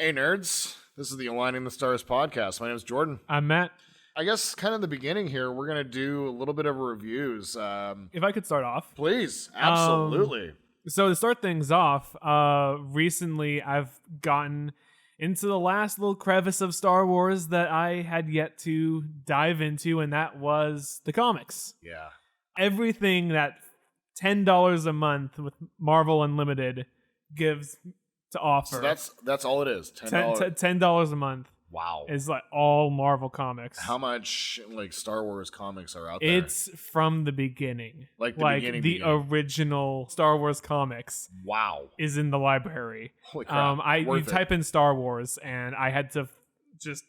Hey, nerds. This is the Aligning the Stars podcast. My name is Jordan. I'm Matt. I guess kind of the beginning here, we're going to do a little bit of reviews. If I could start off. Please. Absolutely. So to start things off, recently I've gotten into the last little crevice of Star Wars that I had yet to dive into, and that was the comics. Yeah. Everything that $10 a month with Marvel Unlimited gives to offer. So that's all it is. $10 a month. Wow. Is like all Marvel comics. How much like Star Wars comics are out there? It's from the beginning. Like the original Star Wars comics. Wow. Is in the library. Holy crap. You type in Star Wars and I had to just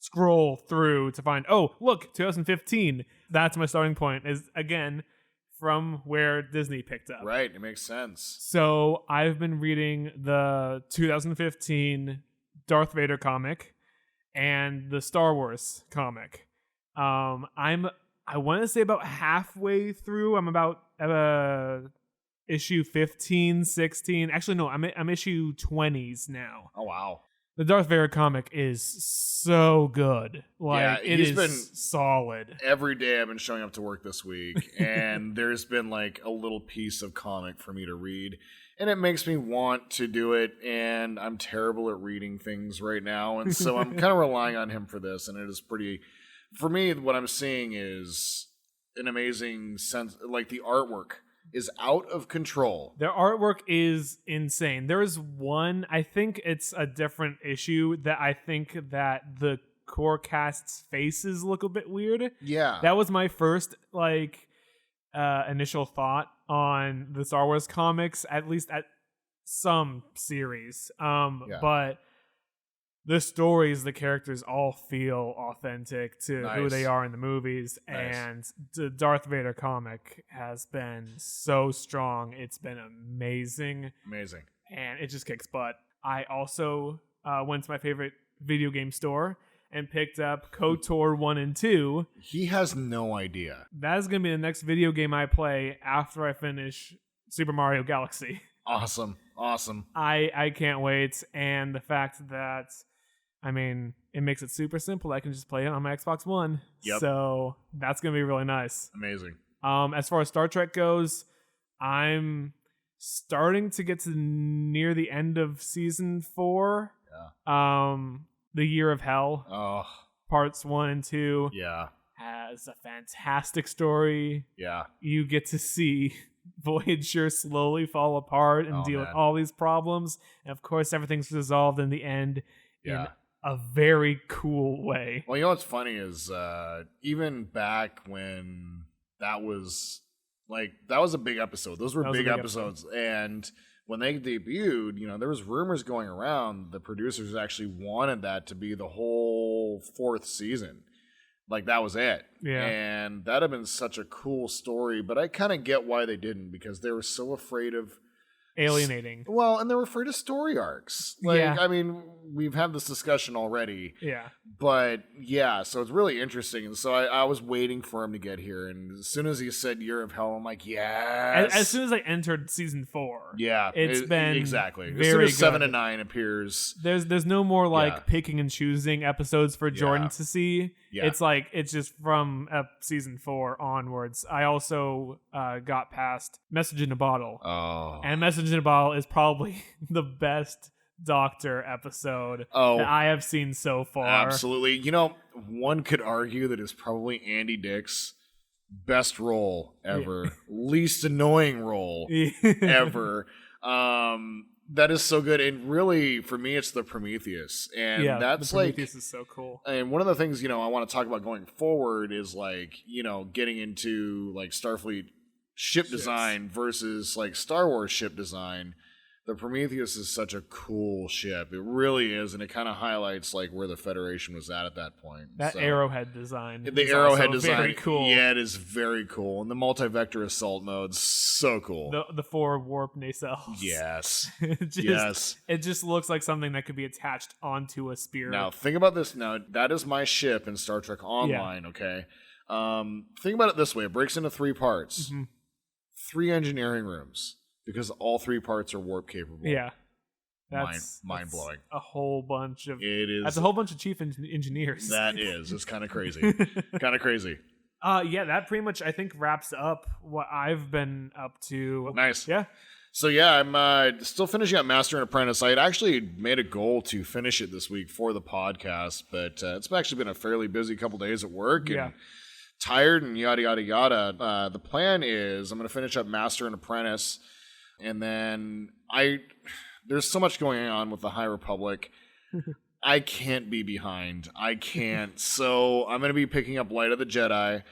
scroll through to find, oh, look, 2015. That's my starting point, is again from where Disney picked up. Right, it makes sense. So I've been reading the 2015 Darth Vader comic and the Star Wars comic. I want to say about halfway through. I'm about issue 15, 16. Actually, no, I'm issue 20s now. Oh, wow. The Darth Vader comic is so good. Like, yeah, it is been solid. Every day I've been showing up to work this week, and there's been like a little piece of comic for me to read. And it makes me want to do it, and I'm terrible at reading things right now. And so I'm kind of relying on him for this, and it is pretty... For me, what I'm seeing is an amazing sense... Like, the artwork is out of control. Their artwork is insane. There is one, I think it's a different issue, that I think that the core cast's faces look a bit weird. Yeah. That was my first, initial thought on the Star Wars comics, at least at some series. But the stories, the characters all feel authentic to who they are in the movies. Nice. And the Darth Vader comic has been so strong. It's been amazing. Amazing. And it just kicks butt. I also went to my favorite video game store and picked up KOTOR 1 and 2. He has no idea. That is going to be the next video game I play after I finish Super Mario Galaxy. Awesome. I can't wait. And the fact that, it makes it super simple. I can just play it on my Xbox One. Yep. So that's going to be really nice. Amazing. As far as Star Trek goes, I'm starting to get to near the end of season 4. Yeah. The Year of Hell, parts 1 and 2, has a fantastic story. Yeah, you get to see Voyager slowly fall apart and deal with all these problems, and of course, everything's resolved in the end in a very cool way. Well, you know what's funny is even back when that was a big episode. Those were big episodes, and when they debuted, there was rumors going around the producers actually wanted that to be the whole 4th season. Like, that was it. Yeah. And that'd have been such a cool story, but I kind of get why they didn't, because they were so afraid of alienating. Well, and they were afraid of story arcs. We've had this discussion already. Yeah. But, so it's really interesting. And so I was waiting for him to get here. And as soon as he said Year of Hell, I'm like, yes. As soon as I entered season 4. Yeah. It's been exactly. Very as soon as good. 7 and 9 appears. There's no more picking and choosing episodes for Jordan to see. Yeah. It's just from season 4 onwards. I also got past Message in a Bottle. Oh. And Message in a Bottle is probably the best Doctor episode that I have seen so far. Absolutely. One could argue that it's probably Andy Dick's best role ever. Least annoying role ever. That is so good. And really, for me, it's the Prometheus. And that's the Prometheus is so cool. And one of the things, I want to talk about going forward is getting into Starfleet ship design versus Star Wars ship design. The Prometheus is such a cool ship. It really is, and it kind of highlights where the Federation was at that point. That arrowhead design. The arrowhead design. Very cool. Yeah, it is very cool. And the multi-vector assault mode's so cool. The 4 warp nacelles. Yes. It just looks like something that could be attached onto a spear. Now, think about this. Now, that is my ship in Star Trek Online, okay? Think about it this way. It breaks into 3 parts. Mm-hmm. 3 engineering rooms. Because all 3 parts are warp capable. Yeah. mind blowing. A whole bunch of It is. That's a whole bunch of chief engineers. That is. It's kind of crazy. Kind of crazy. Yeah, that pretty much I think wraps up what I've been up to. Nice. Yeah. So yeah, I'm still finishing up Master and Apprentice. I had actually made a goal to finish it this week for the podcast, but it's actually been a fairly busy couple days at work and tired and yada yada yada. The plan is I'm going to finish up Master and Apprentice, and then there's so much going on with the High Republic. I can't be behind. I can't. So I'm going to be picking up Light of the Jedi.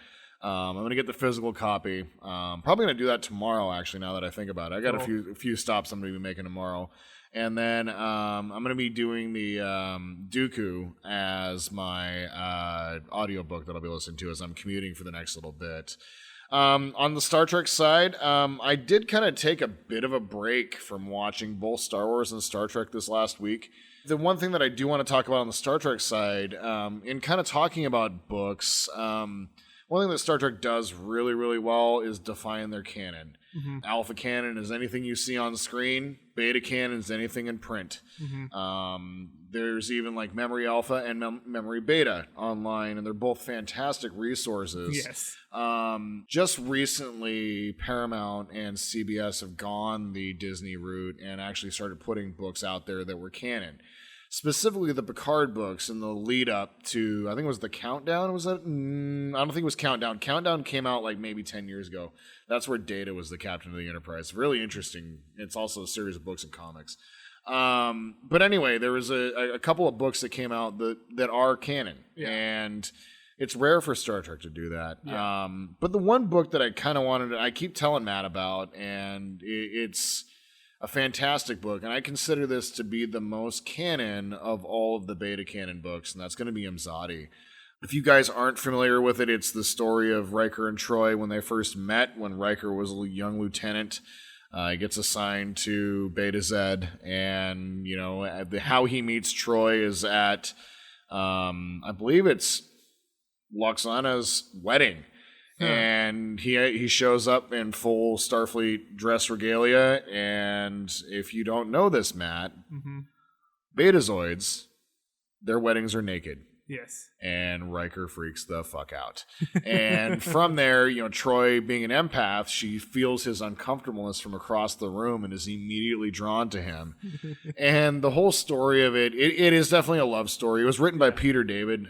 I'm going to get the physical copy. Probably going to do that tomorrow, actually, now that I think about it. I got a few stops I'm going to be making tomorrow. And then I'm going to be doing the Dooku as my audiobook that I'll be listening to as I'm commuting for the next little bit. On the Star Trek side, I did kind of take a bit of a break from watching both Star Wars and Star Trek this last week. The one thing that I do want to talk about on the Star Trek side, in kind of talking about books, one thing that Star Trek does really, really well is define their canon. Mm-hmm. Alpha canon is anything you see on screen. Beta canon is anything in print. Mm-hmm. There's even like Memory Alpha and Memory Beta online, and they're both fantastic resources. Yes. Just recently, Paramount and CBS have gone the Disney route and actually started putting books out there that were canon. Specifically the Picard books in the lead up to, I think it was the Countdown. Was that? I don't think it was Countdown. Countdown came out like maybe 10 years ago. That's where Data was the captain of the Enterprise. Really interesting. It's also a series of books and comics. But anyway, there was a couple of books that came out that are canon. Yeah. And it's rare for Star Trek to do that. Yeah. But the one book that I kind of I keep telling Matt about, and it's a fantastic book, and I consider this to be the most canon of all of the beta canon books, and that's going to be Imzadi. If you guys aren't familiar with it, it's the story of Riker and Troy when they first met, when Riker was a young lieutenant. He gets assigned to Beta Z, and how he meets Troy is at, I believe it's Loxana's wedding. And he shows up in full Starfleet dress regalia, and if you don't know this, Matt, Betazoids, their weddings are naked. Yes. And Riker freaks the fuck out. And from there, Troy being an empath, she feels his uncomfortableness from across the room and is immediately drawn to him. And the whole story of it is definitely a love story. It was written by Peter David.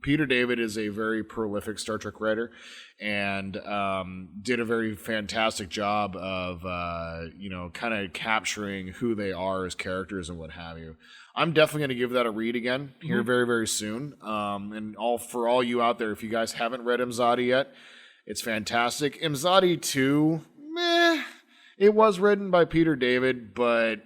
Peter David is a very prolific Star Trek writer and did a very fantastic job of, kind of capturing who they are as characters and what have you. I'm definitely going to give that a read again here very, very soon. And for all you out there, if you guys haven't read Imzadi yet, it's fantastic. Imzadi 2, meh. It was written by Peter David, but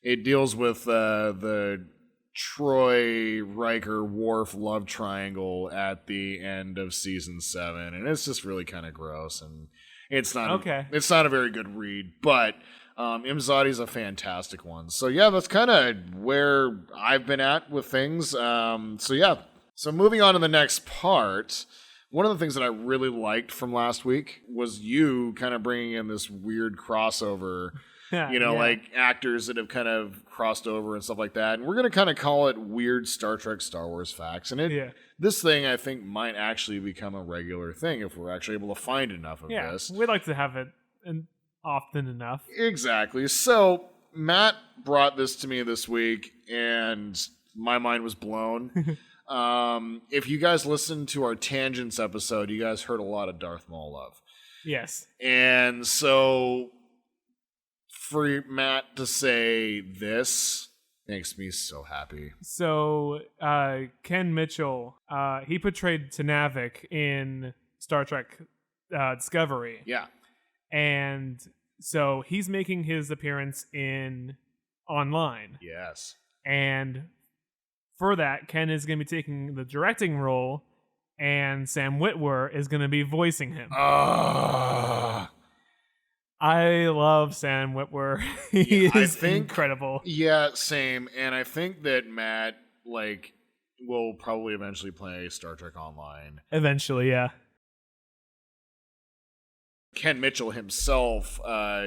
it deals with the Troy, Riker, Worf love triangle at the end of season 7, and it's just really kind of gross, and it's not it's not a very good read, but Imzadi's a fantastic one. So yeah, that's kind of where I've been at with things. So moving on to the next part, one of the things that I really liked from last week was you kind of bringing in this weird crossover, like actors that have kind of crossed over and stuff like that. And we're going to kind of call it weird Star Trek, Star Wars facts. And this thing, I think, might actually become a regular thing if we're actually able to find enough of this. We'd like to have it often enough. Exactly. So Matt brought this to me this week, and my mind was blown. If you guys listened to our Tangents episode, you guys heard a lot of Darth Maul love. Yes. And so for Matt to say this makes me so happy. So Ken Mitchell, he portrayed Tenavik in Star Trek Discovery. Yeah. And so he's making his appearance in Online. Yes. And for that, Ken is going to be taking the directing role, and Sam Witwer is going to be voicing him. I love Sam Witwer. He is incredible. Yeah, same. And I think that Matt, will probably eventually play Star Trek Online. Eventually, yeah. Ken Mitchell himself,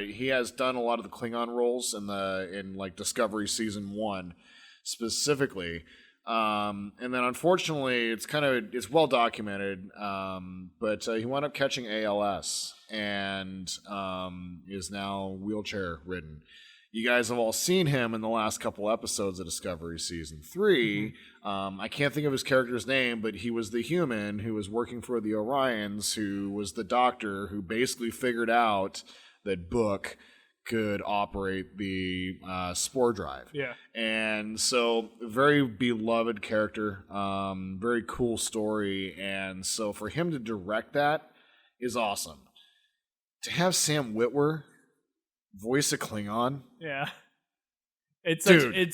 he has done a lot of the Klingon roles in like Discovery season 1 specifically. And then unfortunately it's well documented, but he wound up catching ALS and is now wheelchair ridden. You guys have all seen him in the last couple episodes of Discovery season 3. I can't think of his character's name, but he was the human who was working for the Orions, who was the doctor who basically figured out that Book could operate the spore drive. Yeah. And so, very beloved character, very cool story. And so, for him to direct that is awesome. To have Sam Witwer voice a Klingon. Yeah. It's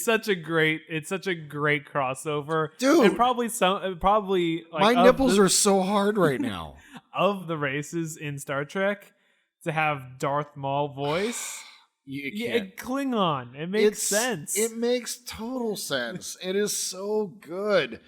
such a great crossover. Dude. And probably like, my nipples are so hard right now. Of the races in Star Trek, to have Darth Maul voice. Klingon. It makes sense. It makes total sense. It is so good.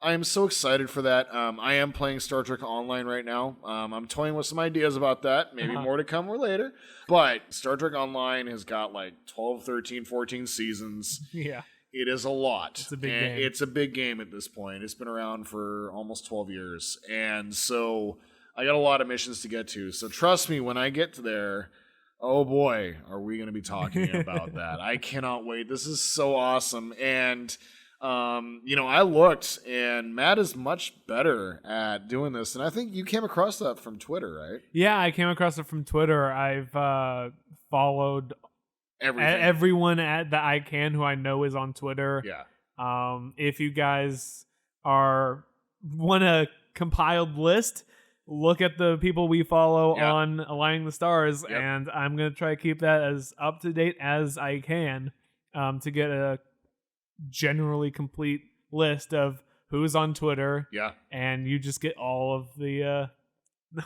I am so excited for that. I am playing Star Trek Online right now. I'm toying with some ideas about that. Maybe more to come or later. But Star Trek Online has got like 12, 13, 14 seasons. Yeah. It is a lot. It's a big game. It's a big game at this point. It's been around for almost 12 years. And so I got a lot of missions to get to. So trust me, when I get to there, oh boy, are we going to be talking about that. I cannot wait. This is so awesome. And I looked, and Matt is much better at doing this, and I think you came across that from Twitter, right? Yeah, I came across it from Twitter. I've followed everyone that I can who I know is on Twitter. Yeah. If you guys want a compiled list, look at the people we follow on Aligning the Stars, and I'm gonna try to keep that as up to date as I can to get a generally complete list of who's on Twitter. Yeah. And you just get all of the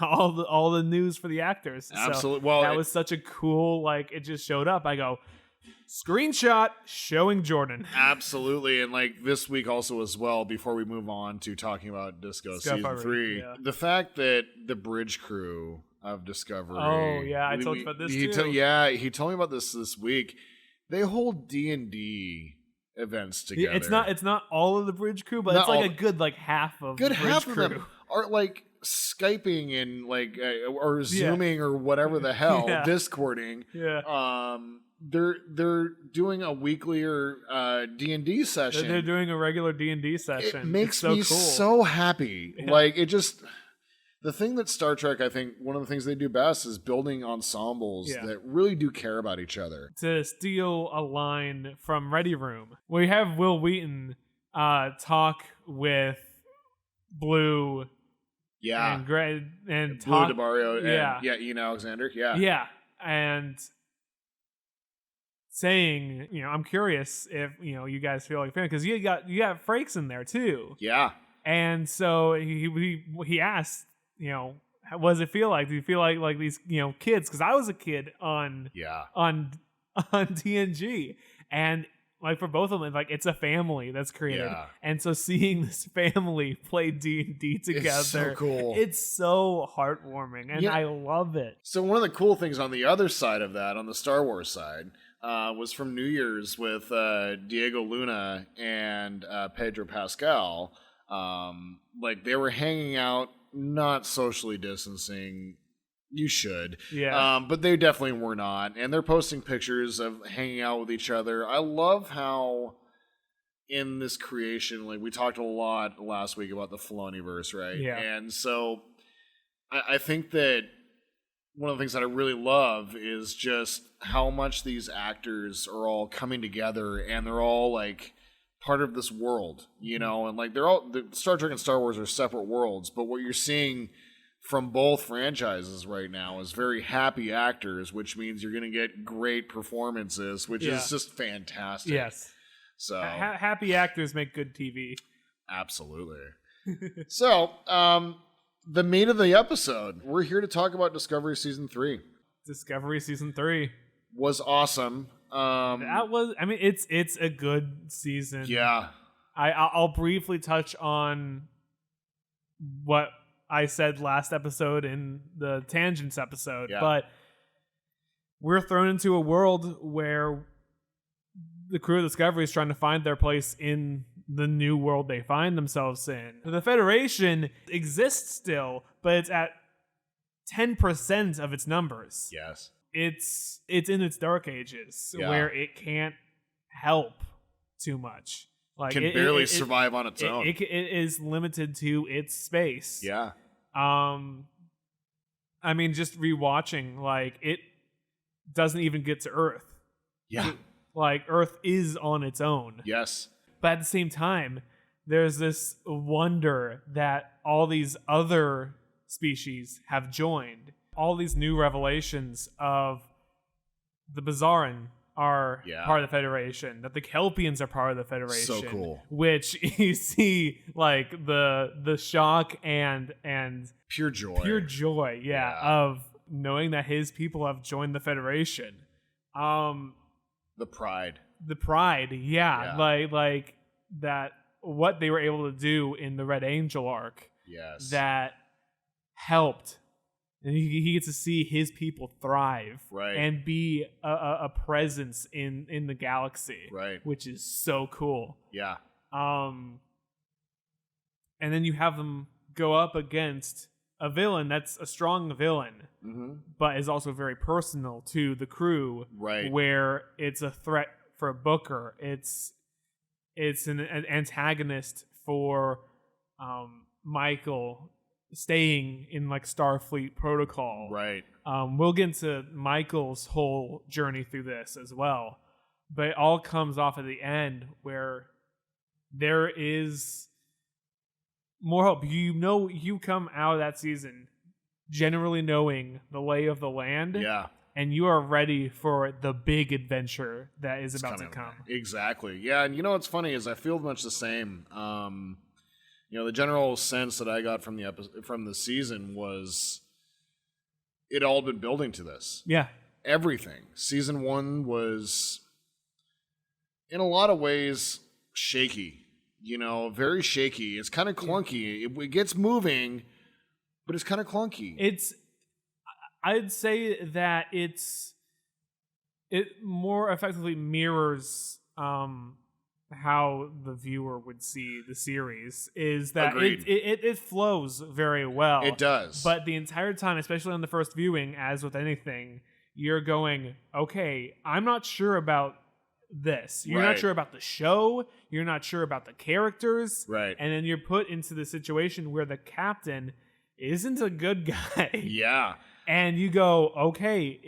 all the news for the actors. Absolutely. So well, that was such a cool, it just showed up. I go, screenshot showing Jordan. Absolutely. And this week also as well, before we move on to talking about Discovery season 3, the fact that the bridge crew of Discovery. Oh yeah, I told you about this too. He told me about this week. They hold D&D events together. It's not all of the bridge crew, but it's a good half of the bridge crew. Of them are Skyping and or Zooming or whatever the hell, Discording. Yeah. They're doing a weekly or D&D session. They're doing a regular D&D session. It makes me so happy. Yeah. The thing that Star Trek, I think, one of the things they do best is building ensembles that really do care about each other. To steal a line from Ready Room, we have Will Wheaton talk with Blue, and Greg, and Blue DeBario, and Ian Alexander, yeah, and saying, I'm curious if you guys feel like fan, because you got Frakes in there too, and so he asked. What does it feel like? Do you feel like these, kids? Because I was a kid on TNG, and for both of them, it's a family that's created, and so seeing this family play D&D together, it's so cool. It's so heartwarming, and I love it. So one of the cool things on the other side of that, on the Star Wars side, was from New Year's with Diego Luna and Pedro Pascal. They were hanging out. Not socially distancing. You should. Yeah. But they definitely were not. And they're posting pictures of hanging out with each other. I love how in this creation, we talked a lot last week about the Filoniverse, right? Yeah. And so I think that one of the things that I really love is just how much these actors are all coming together, and they're all part of this world, and they're all, the Star Trek and Star Wars are separate worlds, but what you're seeing from both franchises right now is very happy actors, which means you're going to get great performances, which is just fantastic. Yes. So happy actors make good TV. Absolutely. So, the meat of the episode, we're here to talk about Discovery season 3. Discovery season 3 was awesome. That was, it's a good season. Yeah. I'll briefly touch on what I said last episode in the Tangents episode. Yeah. But we're thrown into a world where the crew of Discovery is trying to find their place in the new world they find themselves in. The Federation exists still, but it's at 10% of its numbers. Yes. It's in its dark ages where it can't help too much. Like Can barely survive on its own. It is limited to its space. Yeah. I mean, just rewatching, like, it doesn't even get to Earth. Yeah. Like, Earth is on its own. Yes. But at the same time, there's this wonder that all these other species have joined. All these new revelations of the Bazaran are part of the Federation, that the Kelpians are part of the Federation. So cool. Which you see, like, the shock and pure joy. Pure joy, of knowing that his people have joined the Federation. The pride. The pride, like that, what they were able to do in the Red Angel arc. Yes. That helped. And he gets to see his people thrive, right, and be a presence in the galaxy, right, which is so cool. Yeah. And then you have them go up against a villain that's a strong villain, but is also very personal to the crew, right? Where it's a threat for Booker. It's an antagonist for Michael, staying in like Starfleet protocol. Right. We'll get into Michael's whole journey through this as well. But it all comes off at the end where there is more hope. You come out of that season generally knowing the lay of the land. Yeah. And you are ready for the big adventure that is about to come. Exactly. Yeah, and what's funny is I feel much the same. The general sense that I got from the season was it all been building to this. Yeah. Everything. Season 1 was, in a lot of ways, shaky. Very shaky. It's kind of clunky. It gets moving, but it's kind of clunky. I'd say that it more effectively mirrors how the viewer would see the series, is that it flows very well. It does. But the entire time, especially on the first viewing, as with anything, you're going, okay, I'm not sure about this. You're not sure about the show. You're not sure about the characters. Right. And then you're put into the situation where the captain isn't a good guy. Yeah. And you go, okay,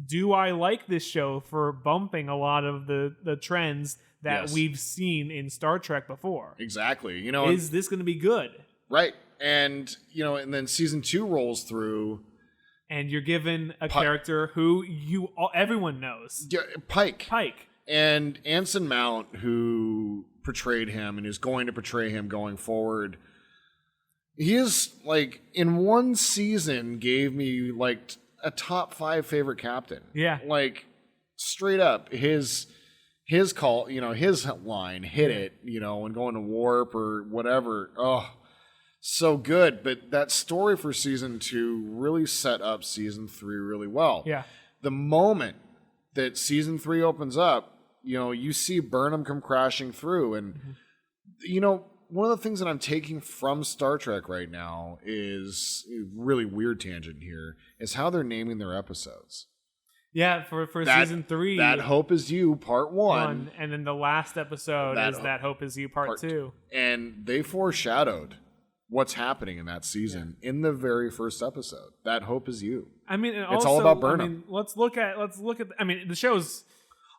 do I like this show for bumping a lot of the trends that we've seen in Star Trek before? Exactly. Is this going to be good? Right. And, and then season 2 rolls through. And you're given a character who everyone knows. Yeah, Pike. Pike. And Anson Mount, who portrayed him and is going to portray him going forward, he is, like, in one season gave me, like, a top 5 favorite captain. Yeah. Like, straight up, his call, his line, hit it, and going to warp or whatever. Oh, so good. But that story for season 2 really set up season 3 really well. Yeah. The moment that season 3 opens up, you see Burnham come crashing through. And, one of the things that I'm taking from Star Trek right now is a really weird tangent here, is how they're naming their episodes. Yeah, for season 3. That Hope Is You, part 1. And then the last episode is That Hope Is You, part 2. And they foreshadowed what's happening in that season in the very first episode. That Hope Is You. I mean, it's all about Burnham. Let's look at. I mean, the show's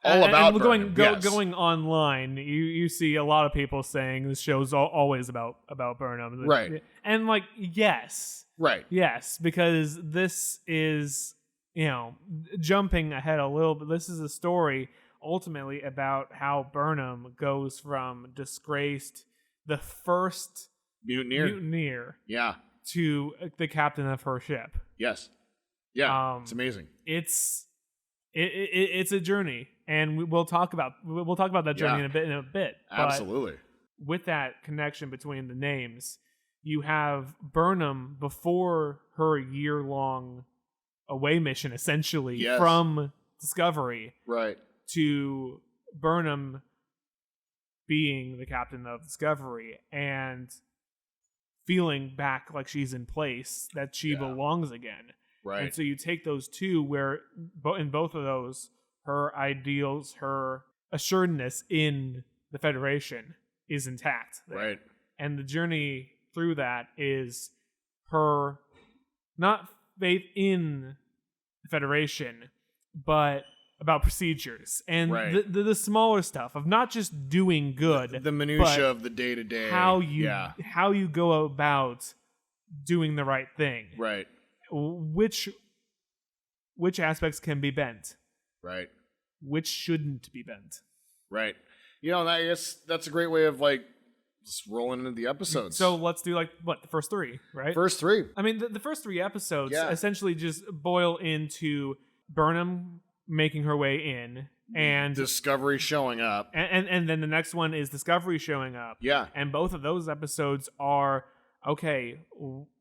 all about Burnham. Yes. Going online, you see a lot of people saying the show's always about Burnham. Right. And like, yes. Right. Yes, because this is, jumping ahead a little bit. This is a story ultimately about how Burnham goes from disgraced, the first mutineer, to the captain of her ship. Yes. Yeah. It's amazing. It's a journey, and we'll talk about that journey in a bit. Absolutely. But with that connection between the names, you have Burnham before her year-long away mission, essentially, Yes. from Discovery, Right. to Burnham being the captain of Discovery and feeling back like she's in place, that she belongs again. Right. And so you take those two where in both of those, her ideals, her assuredness in the Federation is intact there. Right. And the journey through that is her not faith in the Federation, but about procedures and Right. the smaller stuff of not just doing good, The minutia of the day to day. how you go about doing the right thing. Right. Which aspects can be bent, Right. which shouldn't be bent. Right. You know, I guess that's a great way of like just rolling into the episodes. So let's do like the first three, right? First three. I mean, the first three episodes Yeah. essentially just boil into Burnham making her way in, and Discovery showing up. and then the next one is Discovery showing up. Yeah. And both of those episodes are, okay,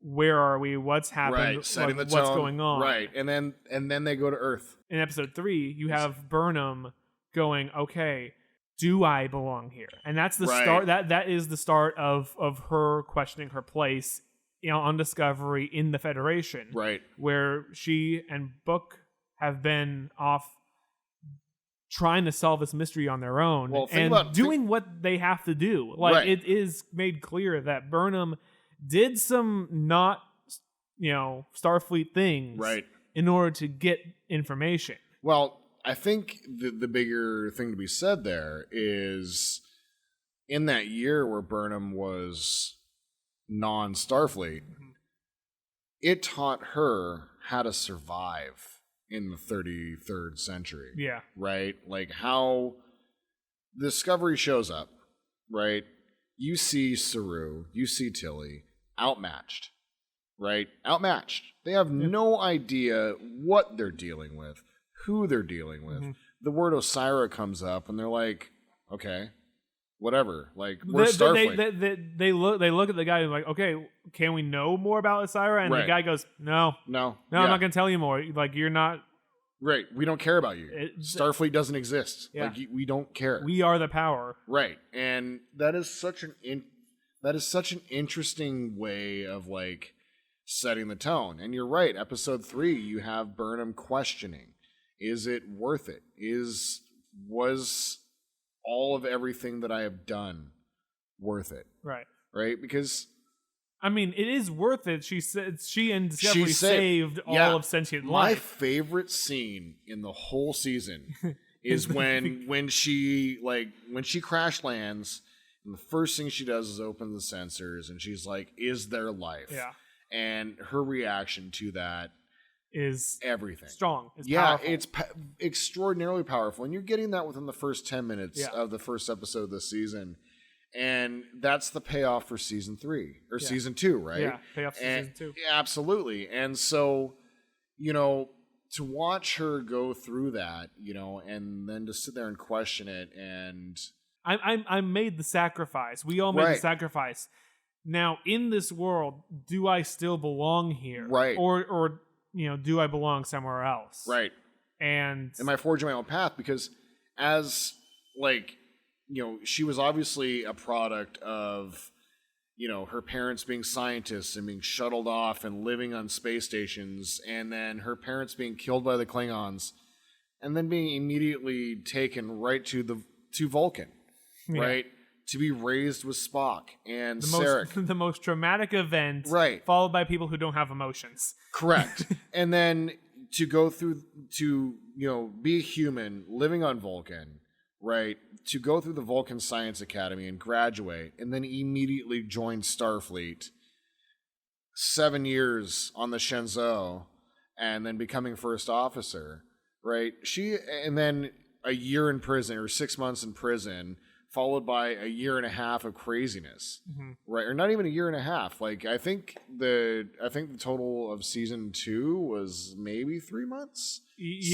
where are we? What's happened? Right. Setting the What's tone. going on? Right. And then they go to Earth. In episode 3, you have Burnham going, okay, do I belong here? And that's the Right. start. That is the start of her questioning her place, on Discovery in the Federation. Right. Where she and Book have been off trying to solve this mystery on their own, Well, and doing what they have to do. Like, Right. it is made clear that Burnham did some not, Starfleet things, Right. in order to get information. Well, I think the bigger thing to be said there is in that year where Burnham was non-Starfleet, it taught her how to survive in the 33rd century. Yeah. Right? Like how Discovery shows up, right? You see Saru, you see Tilly, outmatched, right? Outmatched. They have no idea what they're dealing with, who they're dealing with. Mm-hmm. The word Osira comes up, and they're like, okay, whatever. Like, we're Starfleet. They look at the guy and like, okay, can we know more about Osira? And Right. the guy goes, no, No. I'm not going to tell you more. Like, you're not. Right. We don't care about you. Starfleet doesn't exist. Yeah. Like, we don't care. We are the power. Right. And that is such an interesting way of like setting the tone. And you're right. Episode 3, you have Burnham questioning: is it worth it? Was all of everything that I have done worth it? Right. Right? Because I mean, it is worth it. She said she and Discovery saved all of sentient my life. favorite scene in the whole season is when she crash lands, and the first thing she does is open the sensors, and she's like, "Is there life?" Yeah. And her reaction to that is everything strong. It's powerful. It's extraordinarily powerful, and you're getting that within the first 10 minutes Yeah. of the first episode of this season. And that's the payoff for season 3 or season 2, right? Yeah, payoff for season 2. Yeah, absolutely. And so, to watch her go through that, and then to sit there and question it, and I made the sacrifice. We all made the Right. sacrifice. Now, in this world, do I still belong here? Right. Or do I belong somewhere else? right. And Am I forging my own path? Because as she was obviously a product of, her parents being scientists and being shuttled off and living on space stations, and then her parents being killed by the Klingons, and then being immediately taken right to Vulcan, right? To be raised with Spock and Sarek. the most traumatic event, Right. followed by people who don't have emotions. Correct. And then to go through be a human living on Vulcan, right? To go through the Vulcan Science Academy and graduate, and then immediately join Starfleet. 7 years on the Shenzhou, and then becoming first officer, right? And then a year in prison or 6 months in prison followed by a year and a half of craziness, right? Or not even a year and a half. Like I think the total of season 2 was maybe 3 months,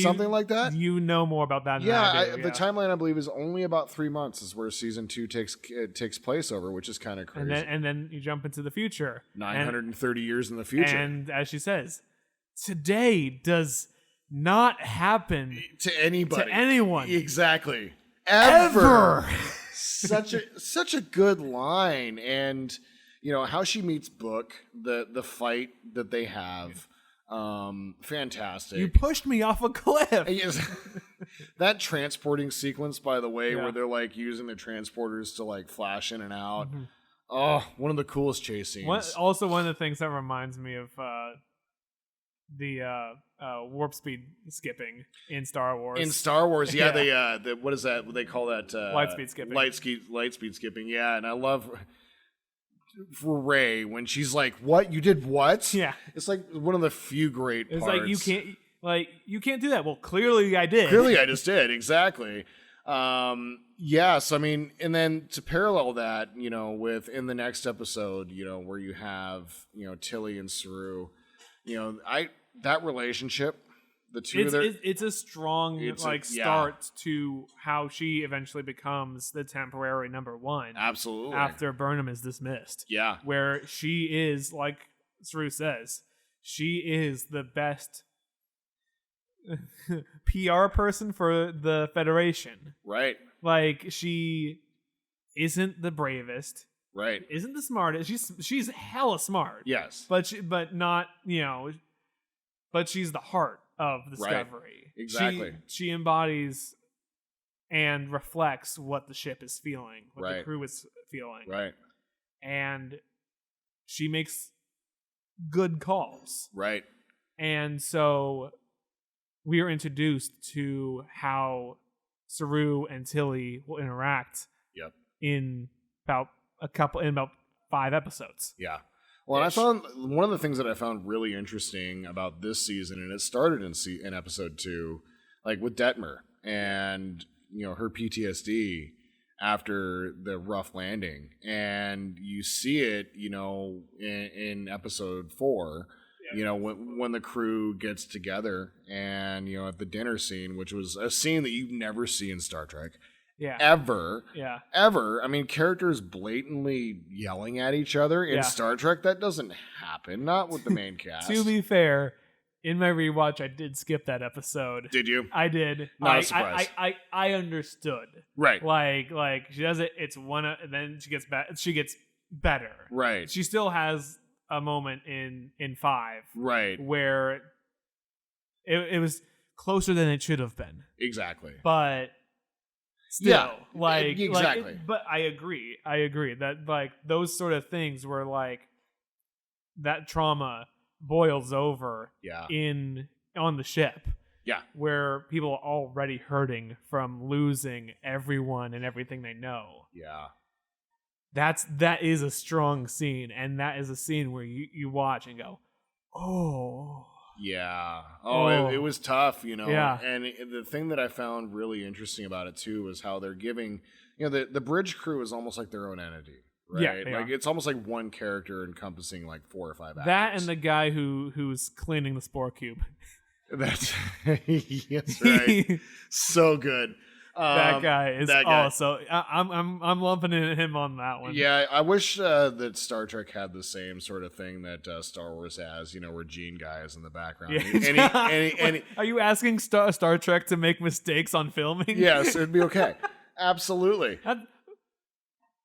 something like that. You know more about that. Yeah, than I do, the timeline I believe is only about 3 months is where season 2 takes place over, which is kind of crazy. And then you jump into the future, 930 years in the future, and as she says, today does not happen to anybody, to anyone, exactly, ever. Such a good line, and how she meets Book, the fight that they have, fantastic. You pushed me off a cliff. Yes. That transporting sequence, by the way, Yeah. where they're like using the transporters to like flash in and out. Oh, one of the coolest chase scenes. Also, one of the things that reminds me of the warp speed skipping in Star Wars. In Star Wars, yeah, they what is that? What they call that? Light speed skipping. Light speed skipping. Yeah, and I love for Rey when she's like, "What? You did what?" Yeah, it's like one of the few great it's parts. like you can't do that. Well, clearly I did. Clearly I just did, exactly. Yes, I mean, and then to parallel that, with in the next episode, where you have, Tilly and Saru, that relationship, the two of them, it's a strong start to how she eventually becomes the temporary number 1. Absolutely. After Burnham is dismissed. Yeah. Where she is, like Saru says, she is the best PR person for the Federation. Right. Like, she isn't the bravest. Right. Isn't the smartest. She's hella smart. Yes. But not, but she's the heart of Discovery. Right. Exactly. She embodies and reflects what the ship is feeling, what Right. the crew is feeling. Right. And she makes good calls. Right. And so we are introduced to how Saru and Tilly will interact in about 5 episodes. Yeah. Well, and I found one of the things that I found really interesting about this season, and it started in episode 2, like with Detmer and her PTSD after the rough landing, and you see it, in episode 4. When the crew gets together and, at the dinner scene, which was a scene that you never see in Star Trek. Yeah. Ever. Yeah. Ever. I mean, characters blatantly yelling at each other in Star Trek, that doesn't happen. Not with the main cast. To be fair, in my rewatch, I did skip that episode. Did you? I did. Not a surprise. I understood. Right. Like she does it. It's then she gets she gets better. Right. She still has a moment in 5. Right. Where it was closer than it should have been. Exactly. But still, exactly. But I agree that like those sort of things where like that trauma boils over on the ship. Yeah. Where people are already hurting from losing everyone and everything they know. Yeah. That is a strong scene, and that is a scene where you watch and go, oh. Yeah. Oh. It was tough, Yeah. And the thing that I found really interesting about it too was how they're giving, the bridge crew is almost like their own entity, right? Yeah. Like it's almost like one character encompassing like 4 or 5 actors. That and the guy who's cleaning the spore cube. That's right. So good. That guy is also. I'm lumping him on that one. Yeah, I wish that Star Trek had the same sort of thing that Star Wars has. Where Gene Guy is in the background. Yeah. Are you asking Star Trek to make mistakes on filming? Yes, it'd be okay. Absolutely.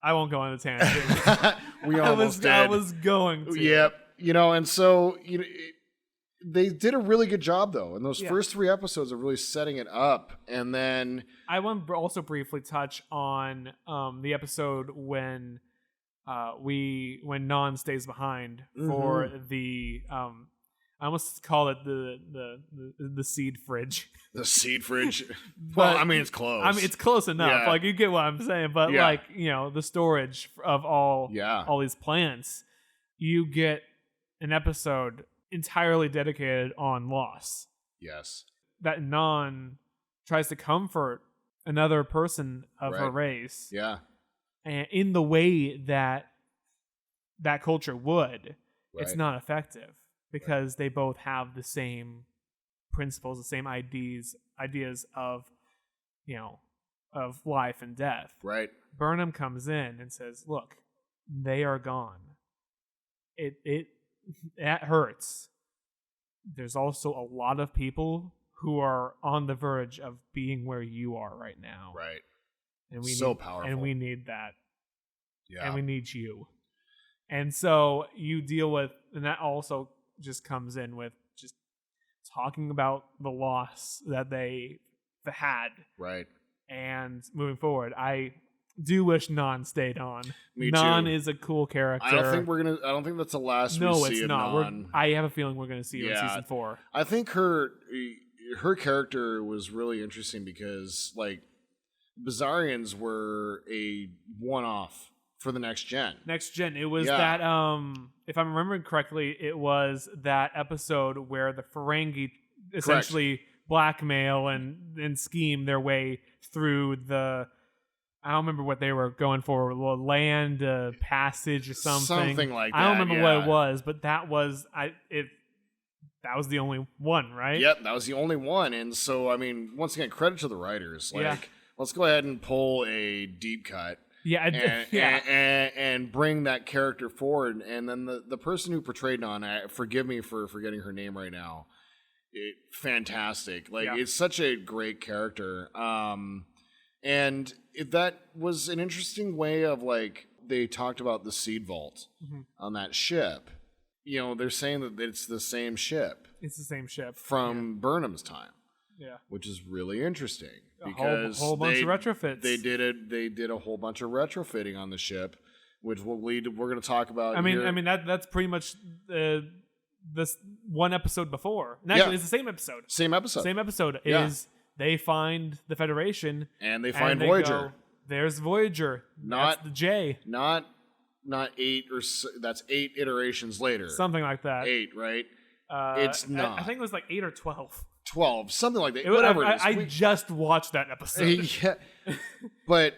I won't go on a tangent. We almost did. I was going to. Yep. And so they did a really good job though in those first 3 episodes of really setting it up, and then I want to also briefly touch on the episode when Non stays behind for the I almost call it the seed fridge. The seed fridge. But, well, I mean, it's close. I mean, it's close enough. Yeah. Like, you get what I'm saying. But like, the storage of all these plants, you get an episode entirely dedicated on loss. Yes. That Non tries to comfort another person of her Right. race, Yeah. and in the way that that culture would, it's Right. not effective because they both have the same principles, the same ideas of, of life and death. Right. Burnham comes in and says, "Look, they are gone. That hurts. There's also a lot of people who are on the verge of being where you are right now. Right. And we So need, powerful. And we need that. Yeah. And we need you." And so you deal with, and that also just comes in with just talking about the loss that they had. Right. And moving forward, I do wish Non stayed on. Me Non too. is a cool character. I don't think that's the last No, we it's see of not. Non. I have a feeling we're going to see her in Yeah. season 4. I think her character was really interesting because like Bizarrians were a one-off for the next gen. Next gen, it was Yeah. that if I'm remembering correctly, it was that episode where the Ferengi essentially blackmail and scheme their way through the, I don't remember what they were going for, land passage or something. Something like that. I don't remember yeah. what it was, but that was that was the only one, right? Yep, that was the only one. And so I mean, once again, credit to the writers. Like, Yeah. let's go ahead and pull a deep cut. Yeah, And bring that character forward. And then the person who portrayed Non, forgive me for forgetting her name right now. Fantastic. Like, Yeah. it's such a great character. And that was an interesting way of, like, they talked about the seed vault on that ship. You know, they're saying that it's the same ship It's the same ship from Burnham's time. Yeah. Which is really interesting A because whole bunch of retrofits. They did a whole bunch of retrofitting on the ship, which will lead to, we're going to talk about. I mean, here. that's pretty much this one episode before. And actually, Yeah. it's the same episode. Same episode. Same episode Yeah. is they find the Federation And they find they Voyager. go, there's Voyager. That's the J. Not 8 or that's 8 iterations later. Something like that. 8, right? It's I not. think it was like 8 or 12. 12, something like that. Whatever it is. I just watched that episode. Yeah. But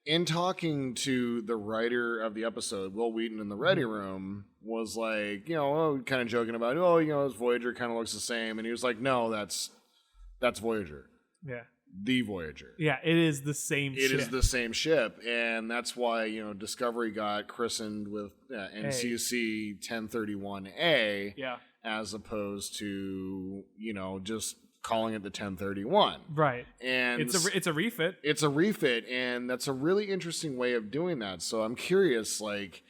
in talking to the writer of the episode, Will Wheaton, in the Ready Room, was like, kind of joking about, his Voyager kind of looks the same. And he was like, no, that's Voyager. Yeah. The Voyager. Yeah, it is the same ship. It is the same ship. And that's why, Discovery got christened with NCC 1031A. Yeah. As opposed to, just calling it the 1031. Right. And it's a refit. It's a refit, and that's a really interesting way of doing that. So I'm curious, like,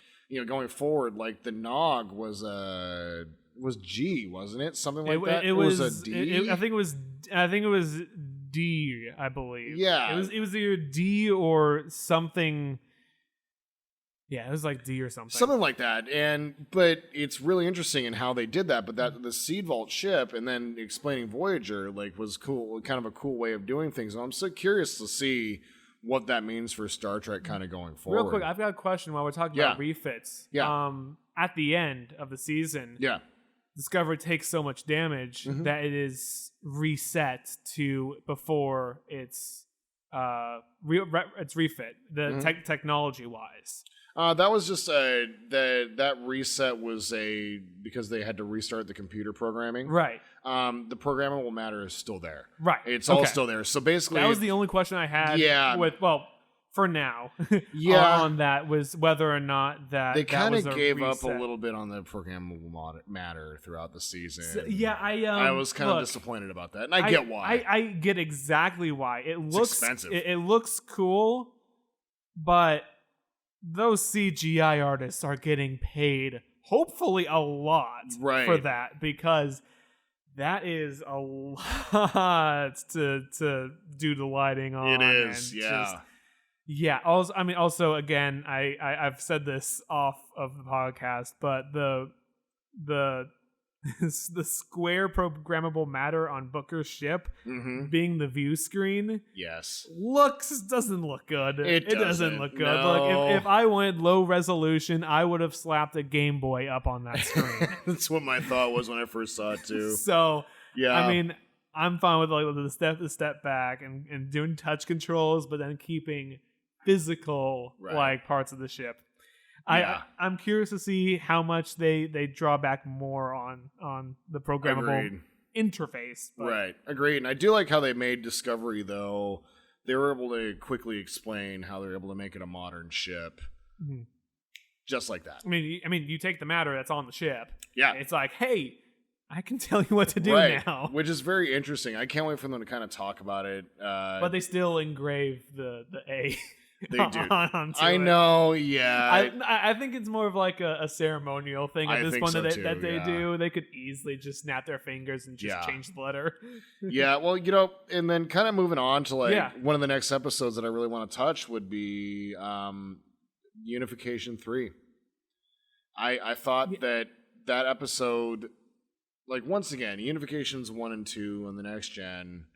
going forward, like the Nog was G, wasn't it? Something like that. It was a D. I think it was D, I believe. Yeah. It was either D or something. Yeah, it was like D or something. Something like that. But it's really interesting in how they did that. But that the Seed Vault ship and then explaining Voyager was cool, kind of a cool way of doing things. And I'm so curious to see what that means for Star Trek kind of going forward. Real quick, I've got a question while we're talking about refits. Yeah. At the end of the season, Discovery takes so much damage that it is reset to before it's refit, technology wise. That was just that reset was because they had to restart the computer programming. Right. The programmable matter is still there. Right. It's all still there. So basically, that was the only question I had. Yeah. For now. Yeah. On that was whether or not that they kind of gave reset. up a little bit on the programmable matter throughout the season. So, yeah, I was kind of disappointed about that, and I get why. I get exactly why. It looks expensive. It looks cool, but those CGI artists are getting paid, hopefully a lot, for that, because that is a lot to do the lighting on. It is, yeah. Also, again, I've said this off of the podcast, but the square programmable matter on Booker's ship being the view screen, doesn't look good. It doesn't look good. No. Like if I wanted low resolution, I would have slapped a Game Boy up on that screen. That's what my thought was when I first saw it too. So yeah, I mean, I'm fine with like the step back and doing touch controls, but then keeping physical like parts of the ship. Yeah. I'm curious to see how much they draw back more on the programmable interface. But. Right. Agreed. And I do like how they made Discovery, though. They were able to quickly explain how they're able to make it a modern ship. Mm-hmm. Just like that. I mean, you take the matter that's on the ship. Yeah. It's like, hey, I can tell you what to do now. Which is very interesting. I can't wait for them to kind of talk about it. But they still engrave the A. They do. I know, yeah. I think it's more of like a ceremonial thing at this point that they do. They could easily just snap their fingers and just change the letter. Yeah, well, and then kind of moving on to one of the next episodes that I really want to touch would be Unification 3. I thought that episode, like, once again, Unifications 1 and 2 on the next gen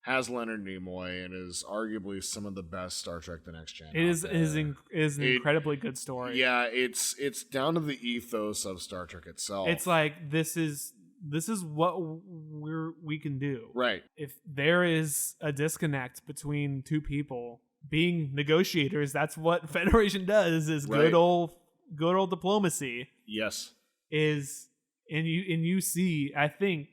has Leonard Nimoy and is arguably some of the best Star Trek The Next Gen. It is an incredibly good story. Yeah, it's down to the ethos of Star Trek itself. It's like this is what we can do. Right. If there is a disconnect between two people being negotiators, that's what Federation does. Is good old diplomacy. Yes. And you see, I think,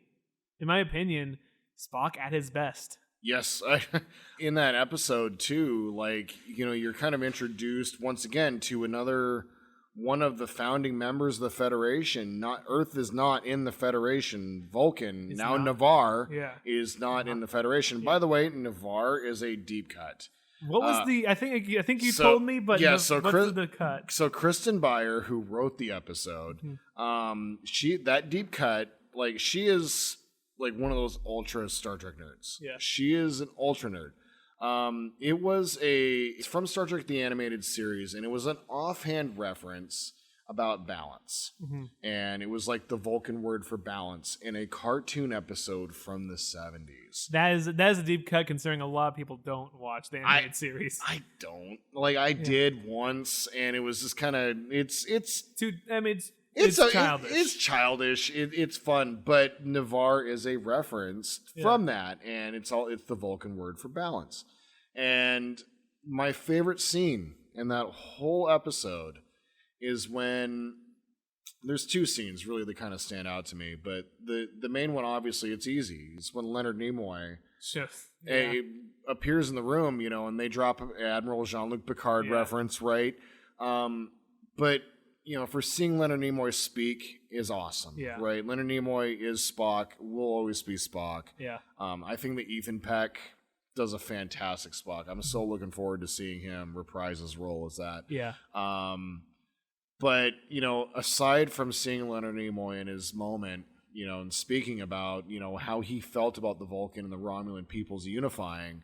in my opinion, Spock at his best. Yes, in that episode too, like, you're kind of introduced once again to another one of the founding members of the Federation. Earth is not in the Federation. Vulcan, it's now not. Navarre, is not in the Federation. By the way, Navarre is a deep cut. What was I think you told me, but what's the cut? So Kristen Beyer, who wrote the episode, that deep cut, like, she is like one of those ultra Star Trek nerds. Yeah. She is an ultra nerd. It's from Star Trek the Animated Series, and it was an offhand reference about balance. Mm-hmm. And it was like the Vulcan word for balance in a cartoon episode from the 70s. That is a deep cut, considering a lot of people don't watch the animated series. I don't. Like, I did once, and it was just kind of it's childish. It's childish. It's fun, but Navarre is a reference from that, and it's the Vulcan word for balance. And my favorite scene in that whole episode is when there's two scenes really that kind of stand out to me, but the main one, obviously, it's easy. It's when Leonard Nimoy appears in the room, and they drop Admiral Jean-Luc Picard reference, right? But for seeing Leonard Nimoy speak is awesome, right? Leonard Nimoy is Spock, will always be Spock. Yeah. I think that Ethan Peck does a fantastic Spock. I'm so looking forward to seeing him reprise his role as that. Yeah. But, aside from seeing Leonard Nimoy in his moment, and speaking about, how he felt about the Vulcan and the Romulan peoples unifying,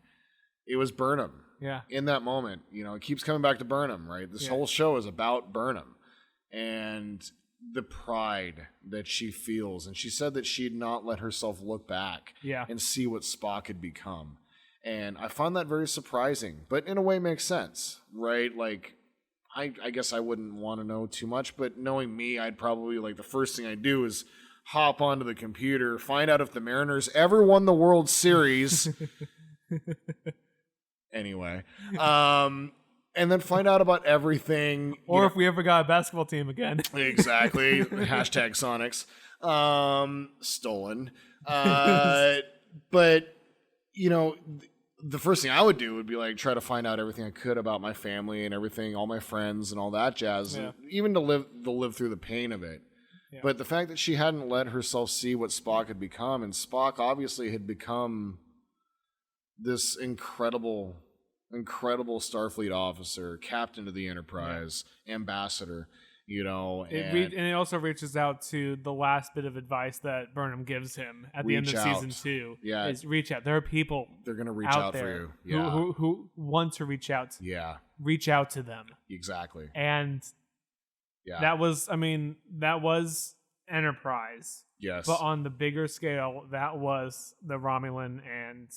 it was Burnham. Yeah. In that moment, it keeps coming back to Burnham, right? This whole show is about Burnham and the pride that she feels. And she said that she'd not let herself look back and see what Spock had become. And I found that very surprising, but in a way makes sense, right? Like, I guess I wouldn't want to know too much, but knowing me, I'd probably, like, the first thing I'd do is hop onto the computer, find out if the Mariners ever won the World Series. Anyway. And then find out about everything. Or if we ever got a basketball team again. Exactly. Hashtag Sonics. Stolen. But, the first thing I would do would be like try to find out everything I could about my family and everything, all my friends and all that jazz, and even to live through the pain of it. Yeah. But the fact that she hadn't let herself see what Spock had become, and Spock obviously had become this incredible Starfleet officer, captain of the Enterprise, ambassador. And it also reaches out to the last bit of advice that Burnham gives him at the end of season 2. Yeah, is reach out. There are people they're going to reach out for you. Yeah, who want to reach out. Yeah, reach out to them. Exactly. And that was Enterprise. Yes, but on the bigger scale, that was the Romulan and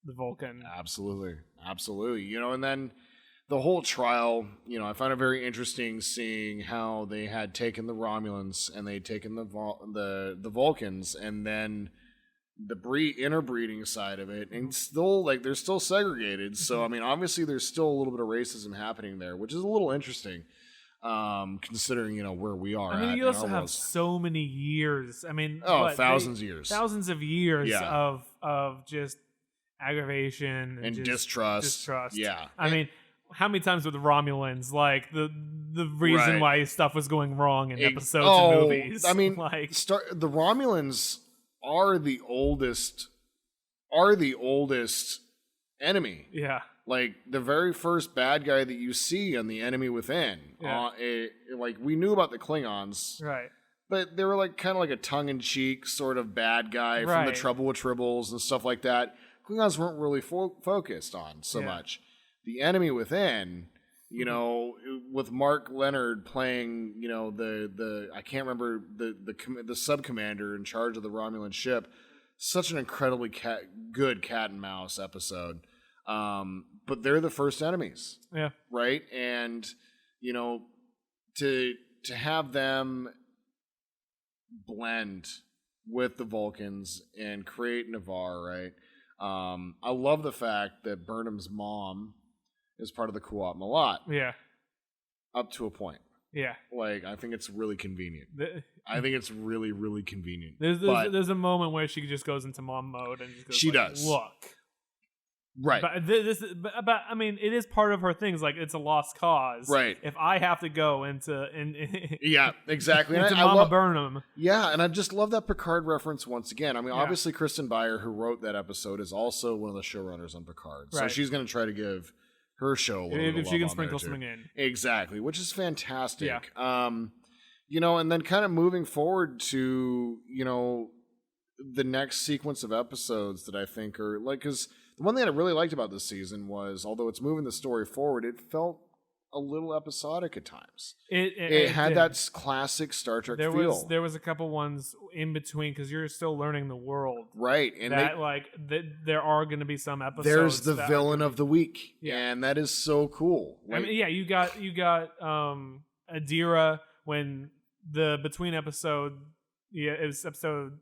the Vulcan. Absolutely. And then the whole trial, I found it very interesting seeing how they had taken the Romulans and they'd taken the Vulcans, and then interbreeding side of it, and still like they're still segregated. So I mean, obviously there's still a little bit of racism happening there, which is a little interesting, considering where we are. I mean, at you in also our have world. so many years. I mean, thousands of years Yeah. of just aggravation and just distrust. Yeah, I mean, how many times with the Romulans, like the reason Right. why stuff was going wrong in episodes oh, and movies. I mean, like the Romulans are the oldest enemy. yeah, Like the very first bad guy that you see on The Enemy Within. Yeah. Like we knew about the Klingons, right. but they were like kind of like a tongue-in-cheek sort of bad guy from the Right. Trouble with Tribbles and stuff like that. Klingons weren't really focused on so Yeah. much. The Enemy Within, with Mark Leonard playing, the I can't remember the sub commander in charge of the Romulan ship. Such an incredibly good cat and mouse episode. But they're the first enemies, Yeah. right? And to have them blend with the Vulcans and create Navarre, right? I love the fact that Burnham's mom is part of the Kuat Malat Yeah. up to a point. Yeah. Like, I think it's really convenient. The- I think it's really, really convenient. There's a moment where she just goes into mom mode and just goes, She like, does. Look. Right. But I mean, it is part of her things. Like, it's a lost cause. Right. If I have to go into Yeah, exactly. And into I Mama love, Burnham. yeah, and I just love that Picard reference once again. I mean, Yeah. obviously, Kristen Beyer, who wrote that episode, is also one of the showrunners on Picard. So Right. she's going to try to give her show a little bit If of she can love on sprinkle there, too. something in. Exactly, which is fantastic. Yeah. And then kind of moving forward to, the next sequence of episodes that I think are like, because the one thing I really liked about this season was, although it's moving the story forward, it felt a little episodic at times. It had did. that classic Star Trek feel. There was a couple ones in between because you're still learning the world. Right. And There are going to be some episodes. there's the that villain of the week. Yeah. And that is so cool. I mean, yeah, you got Adira when the between episode. Yeah, it was episode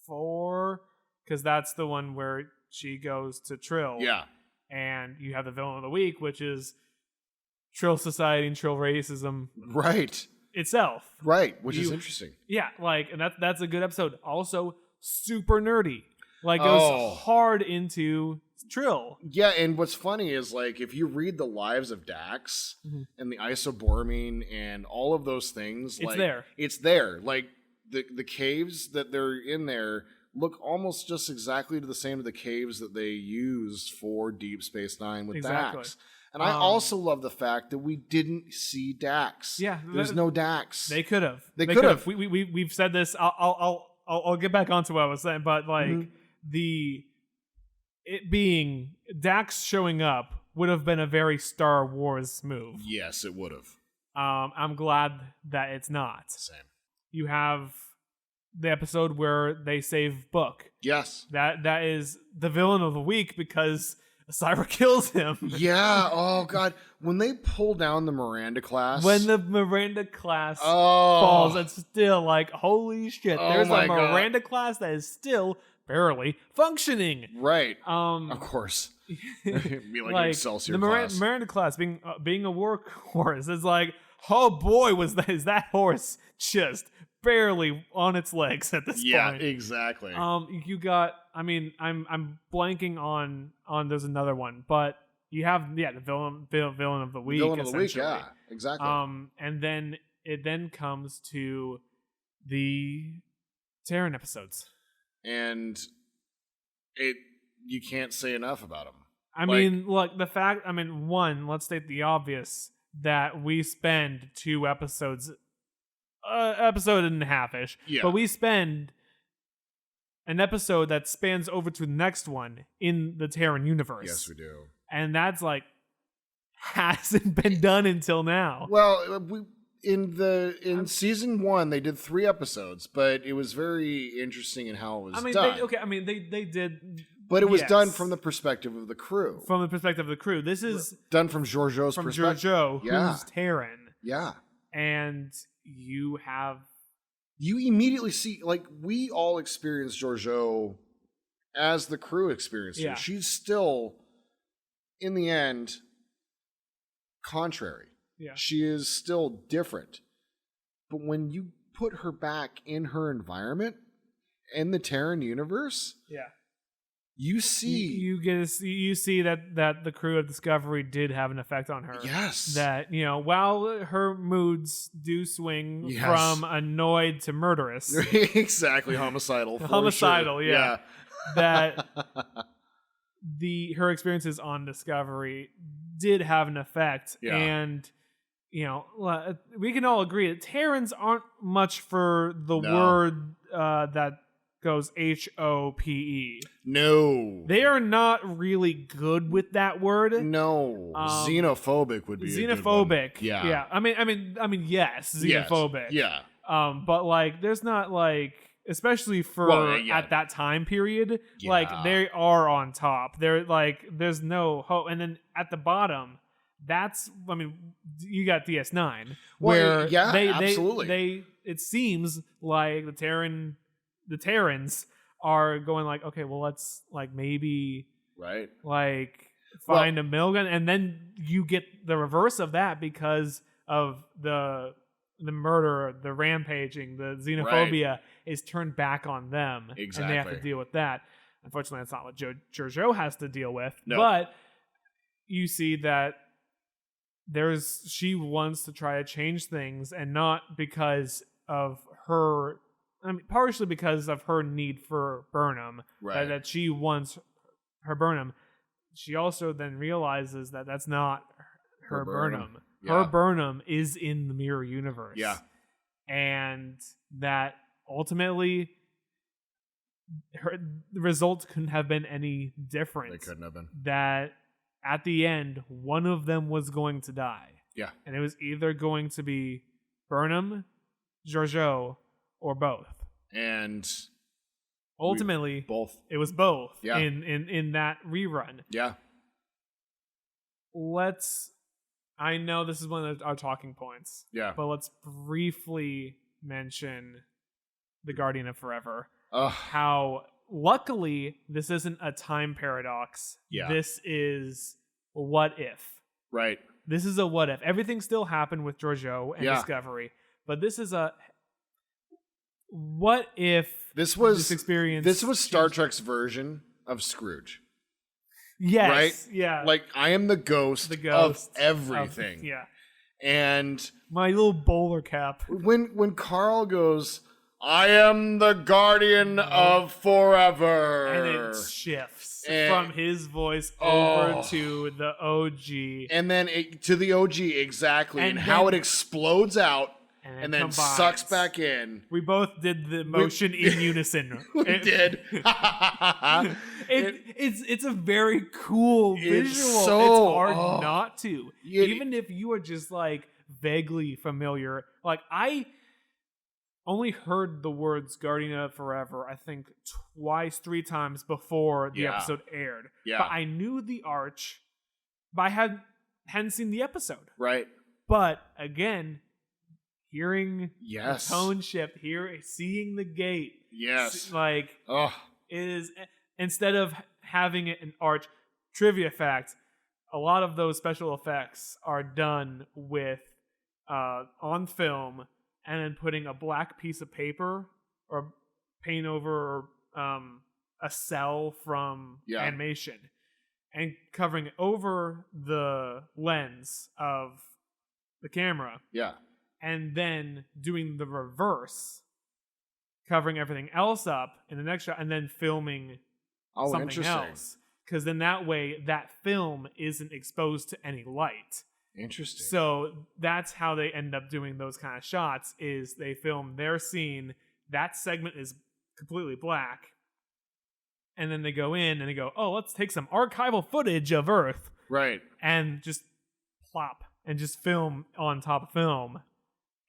4 because that's the one where she goes to Trill. Yeah. And you have the villain of the week, which is Trill society and Trill racism Right. itself. Right. Which is interesting. Yeah, like, and that's a good episode. Also, super nerdy. Like, goes hard into Trill. Yeah, and what's funny is, like, if you read the lives of Dax and the isobormine and all of those things, It's like, there. It's there. Like, the caves that they're in there look almost just exactly the same to the caves that they used for Deep Space Nine with Exactly. Dax. And I also love the fact that we didn't see Dax. Yeah, There's no Dax. They could have. They could have. We've said this. I'll get back onto what I was saying, but like it being Dax showing up would have been a very Star Wars move. Yes, it would have. I'm glad that it's not. Same. You have the episode where they save Book. Yes. That is the villain of the week because Cyber kills him. Yeah. Oh God. When they pull down the Miranda class. When the Miranda class falls, it's still like, holy shit. There's a Miranda class that is still barely functioning. Right. Of course. Be like an Excelsior the class. Miranda class being a workhorse is like, oh boy, is that horse just barely on its legs at this point. Yeah, exactly. You got. I mean, I'm blanking on. There's another one, but you have the villain of the week. Villain of the week. Yeah, exactly. And then it comes to the Terran episodes, and you can't say enough about them. I mean, look, the fact. I mean, one. Let's state the obvious that we spend 2 episodes. Episode and a half-ish. Yeah. But we spend an episode that spans over to the next one in the Terran universe. Yes, we do. And that's like hasn't been done until now. Well, in season 1 they did 3 episodes, but it was very interesting in how it was done. They did, but it was done from the perspective of the crew. From the perspective of the crew. This is done from Giorgio's perspective. Giorgio, who's Terran. Yeah. And you immediately see, like, we all experienced Giorgio as the crew experienced her. Yeah. She's still, in the end, contrary. Yeah. She is still different. But when you put her back in her environment, in the Terran universe, Yeah. you see... You see that the crew of Discovery did have an effect on her. Yes. That, while her moods do swing Yes. from annoyed to murderous. Exactly, homicidal. Homicidal, sure. yeah. That her experiences on Discovery did have an effect. Yeah. And, we can all agree that Terrans aren't much for the word that goes HOPE. No. They are not really good with that word. No. Xenophobic would be xenophobic. A good one. Yeah. I mean, yes, xenophobic. Yes. Yeah. But there's not especially for at that time period, they are on top. They're there's no hope. And then at the bottom, you got DS9 where absolutely. it seems like the Terrans are going okay, well, let's maybe find a Milgan, and then you get the reverse of that because of the murder, the rampaging, the xenophobia is turned back on them. Exactly. And they have to deal with that. Unfortunately, that's not what Giorgio has to deal with. No. But you see that she wants to try to change things, and not because of her, partially because of her need for Burnham, that she wants her Burnham. She also then realizes that that's not her Burnham. Yeah. Her Burnham is in the mirror universe. Yeah. And that ultimately the results couldn't have been any different. They couldn't have been. That at the end, one of them was going to die. Yeah. And it was either going to be Burnham, Giorgio, or both. And ultimately, it was both in that rerun. Yeah. I know this is one of our talking points. Yeah. But let's briefly mention the Guardian of Forever. How luckily this isn't a time paradox. Yeah. This is a what if. Right. This is a what if. Everything still happened with Giorgio and Discovery, but this is a what if this experience. This was Star Trek's version of Scrooge. Yes. Right? Yeah. I am the ghost of everything. Yeah. And my little bowler cap. When Carl goes, I am the Guardian of Forever. And it shifts from his voice over to the OG. And then to the OG, exactly. And how it explodes out and then sucks back in. We both did the motion in unison. We did. It's a very cool visual. It's hard not to. Even if you are just vaguely familiar. I only heard the words Guardian of Forever, I think, three times before the episode aired. Yeah. But I knew the arch, but I hadn't seen the episode. Right. But again, hearing the tone shift, seeing the gate. Yes. Is instead of having it an arch, trivia fact, a lot of those special effects are done with on film and then putting a black piece of paper or paint over a cell from animation and covering it over the lens of the camera. Yeah. And then doing the reverse, covering everything else up in the next shot, and then filming something else. Because then that way, that film isn't exposed to any light. Interesting. So that's how they end up doing those kind of shots, is they film their scene, that segment is completely black, and then they go in and they go, oh, let's take some archival footage of Earth. Right. And just plop, and just film on top of film.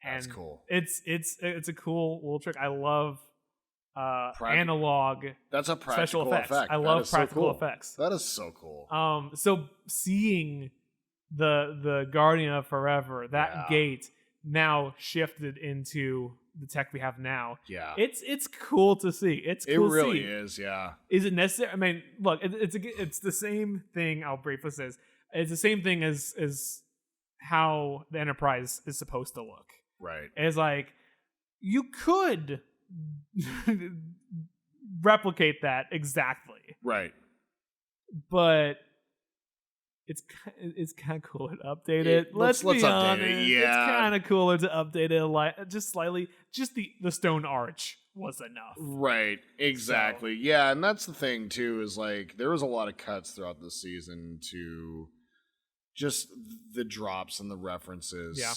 That's cool. It's a cool little trick. I love analog. That's a practical special effects. effect. I love practical effects. That is so cool. So seeing the Guardian of Forever, that gate now shifted into the tech we have now. Yeah. It's cool to see. It really is. Yeah. Is it necessary? I mean, look, it's the same thing. I'll briefly say this. It's the same thing as how the Enterprise is supposed to look. Right. It's like you could replicate that exactly. Right. But it's kind of cool to update it. Let's be honest. It. Yeah. It's kind of cooler to update it just slightly. Just the stone arch was enough. Right. Exactly. So, yeah, and that's the thing too, is like there was a lot of cuts throughout the season to just the drops and the references. Yeah.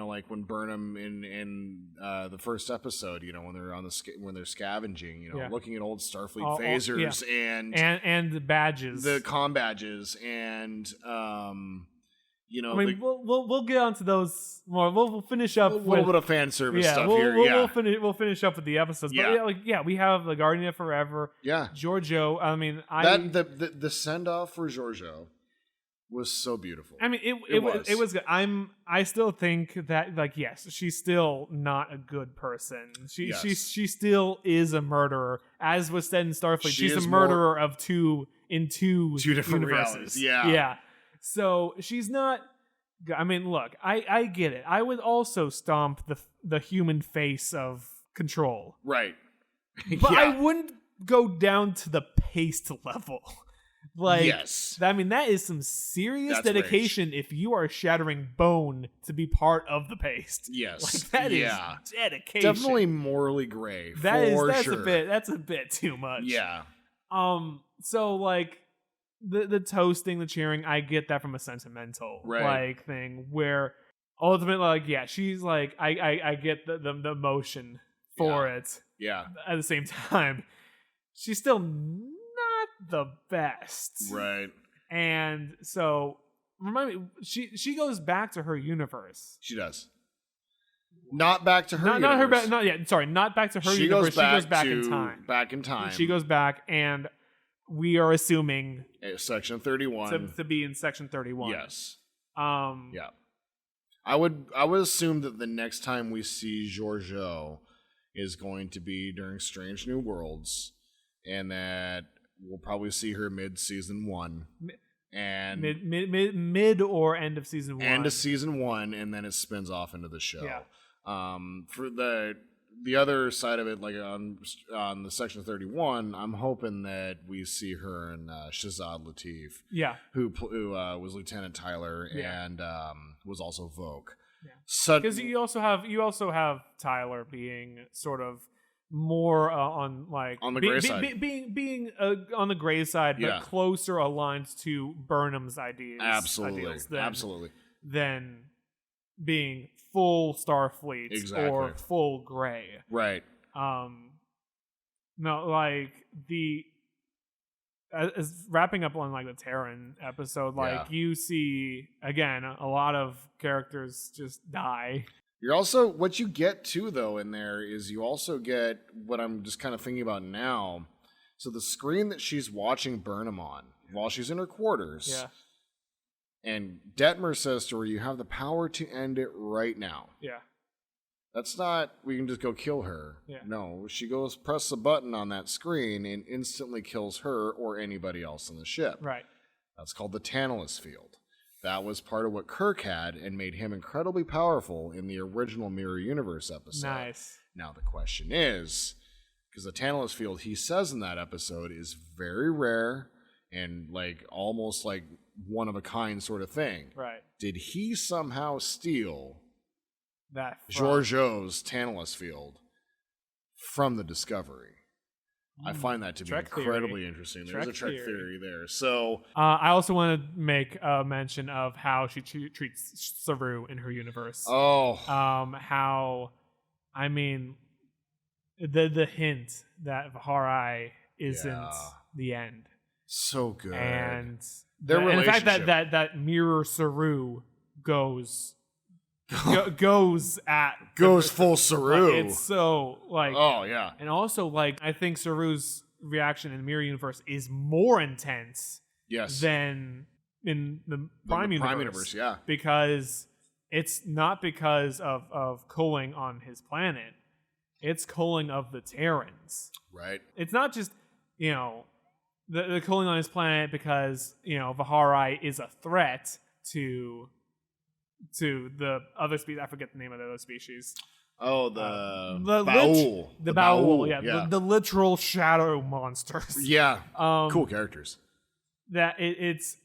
Like when Burnham in the first episode, when they're when they're scavenging, looking at old Starfleet phasers and the badges, the comm badges, and I mean, we'll get onto those more. We'll finish up with a little bit of fan service stuff here. We'll finish up with the episodes. Yeah. But we have the Guardian of Forever. Yeah, Giorgio. I mean, the send off for Giorgio was so beautiful. I mean, it was good. I still think that, like, yes, she's still not a good person. She still is a murderer, as was said in Starfleet. She's a murderer of two different realities. Yeah. So she's not. I mean, look, I get it. I would also stomp the human face of Control, right? But I wouldn't go down to the paste level. Like, yes. I mean, that is some serious dedication rage. If you are shattering bone to be part of the paste. Yes. Like, that is dedication. Definitely morally gray. That's sure. That's a bit too much. Yeah. So, like, the toasting, the cheering, I get that from a sentimental like thing where ultimately, like, yeah, she's like, I get the emotion for it. Yeah. At the same time, she's still the best, right? And so remind me, she goes back to her universe. She does. Not back to her universe. Not her back. Not yet. Sorry, not back to her universe. She goes back in time. Back in time. She goes back, and we are assuming Section 31 to be in Section 31. Yes. Yeah. I would assume that the next time we see Giorgio is going to be during Strange New Worlds, and that we'll probably see her mid-season 1. And mid or end of season 1. End of season 1, and then it spins off into the show. Yeah. For the other side of it, like on the Section 31, I'm hoping that we see her and Shazad Latif. Yeah. Who was Lieutenant Tyler and was also Vogue. Yeah. Because you also have Tyler being sort of more on the gray side, being on the gray side, but closer aligned to Burnham's ideas. Absolutely, than being full Starfleet or full gray. Right. No, like as wrapping up on like the Terran episode, like you see again a lot of characters just die. You're also, what you get too, though, in there is you also get what I'm just kind of thinking about now. So the screen that she's watching Burnham on while she's in her quarters. Yeah. And Detmer says to her, you have the power to end it right now. Yeah. That's not, we can just go kill her. Yeah. No, she goes press a button on that screen and instantly kills her or anybody else on the ship. Right. That's called the Tantalus field. That was part of what Kirk had and made him incredibly powerful in the original Mirror Universe episode. Nice. Now the question is, because the Tantalus field he says in that episode is very rare and like almost like one of a kind sort of thing. Right. Did he somehow steal that Giorgio's Tantalus field from the Discovery? I find that to be incredibly interesting. There's a Trek theory there. So I also want to make a mention of how she treats Saru in her universe. Oh. How, I mean, the hint that Vaharai isn't the end. So good. And their relationship. And the fact that Mirror Saru goes full Saru. Like, it's so like, oh yeah. And also like I think Saru's reaction in the Mirror Universe is more intense than in the Prime Universe. Yeah. Because it's not because of cooling on his planet. It's cooling of the Terrans. Right. It's not just, the cooling on his planet because, Vahari is a threat to the other species. I forget the name of the other species. Oh, the Baul. The Baul, yeah. The literal shadow monsters. Yeah. Cool characters. That it's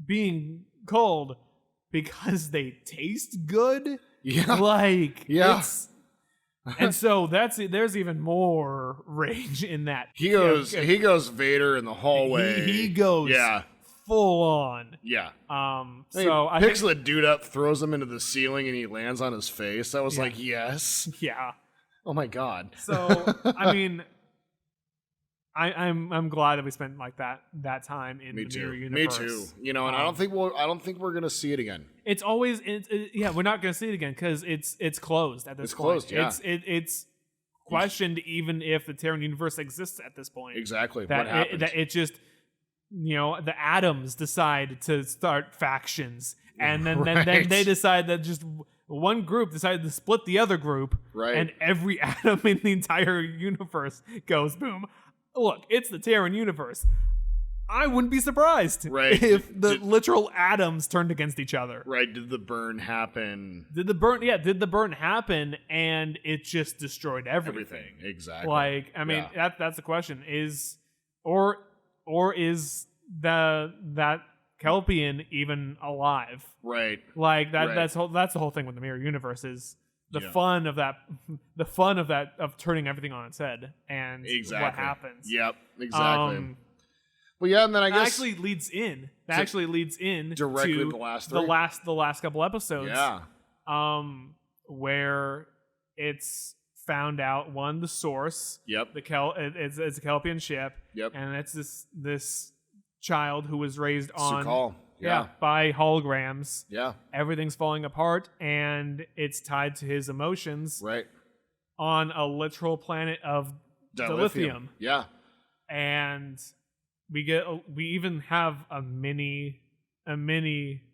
being cold because they taste good. Yeah. And so there's even more rage in that. He goes Vader in the hallway. He goes full on. Yeah. So he picks the dude up, throws him into the ceiling, and he lands on his face. I was like, yes. Yeah. Oh my god. So I mean, I'm glad that we spent like that time in the mirror universe. Me too. And I don't think we're gonna see it again. It's always we're not gonna see it again because it's closed at this point. It's closed. Yeah. It's questioned even if the Terran universe exists at this point. Exactly. What happened? It just the atoms decide to start factions, and then they decide that just one group decided to split the other group, right? And every atom in the entire universe goes boom. Look, it's the Terran universe. I wouldn't be surprised if the literal atoms turned against each other. Right? Did the burn happen? Did the burn happen and it just destroyed everything? Exactly. Like, I mean, that's the question. Is that Kelpian even alive? Right. Like that's the whole thing with the mirror universe is the fun of turning everything on its head and what happens. Yep, exactly. Well, yeah, and then I guess actually leads in directly to the last the last couple episodes. Yeah. Where it's found out the source. Yep. It's a Kelpian ship. Yep. And it's this child who was raised on Su'Kal. Yeah. By holograms. Yeah. Everything's falling apart, and it's tied to his emotions. Right. On a literal planet of dilithium. Yeah. And we even have a mini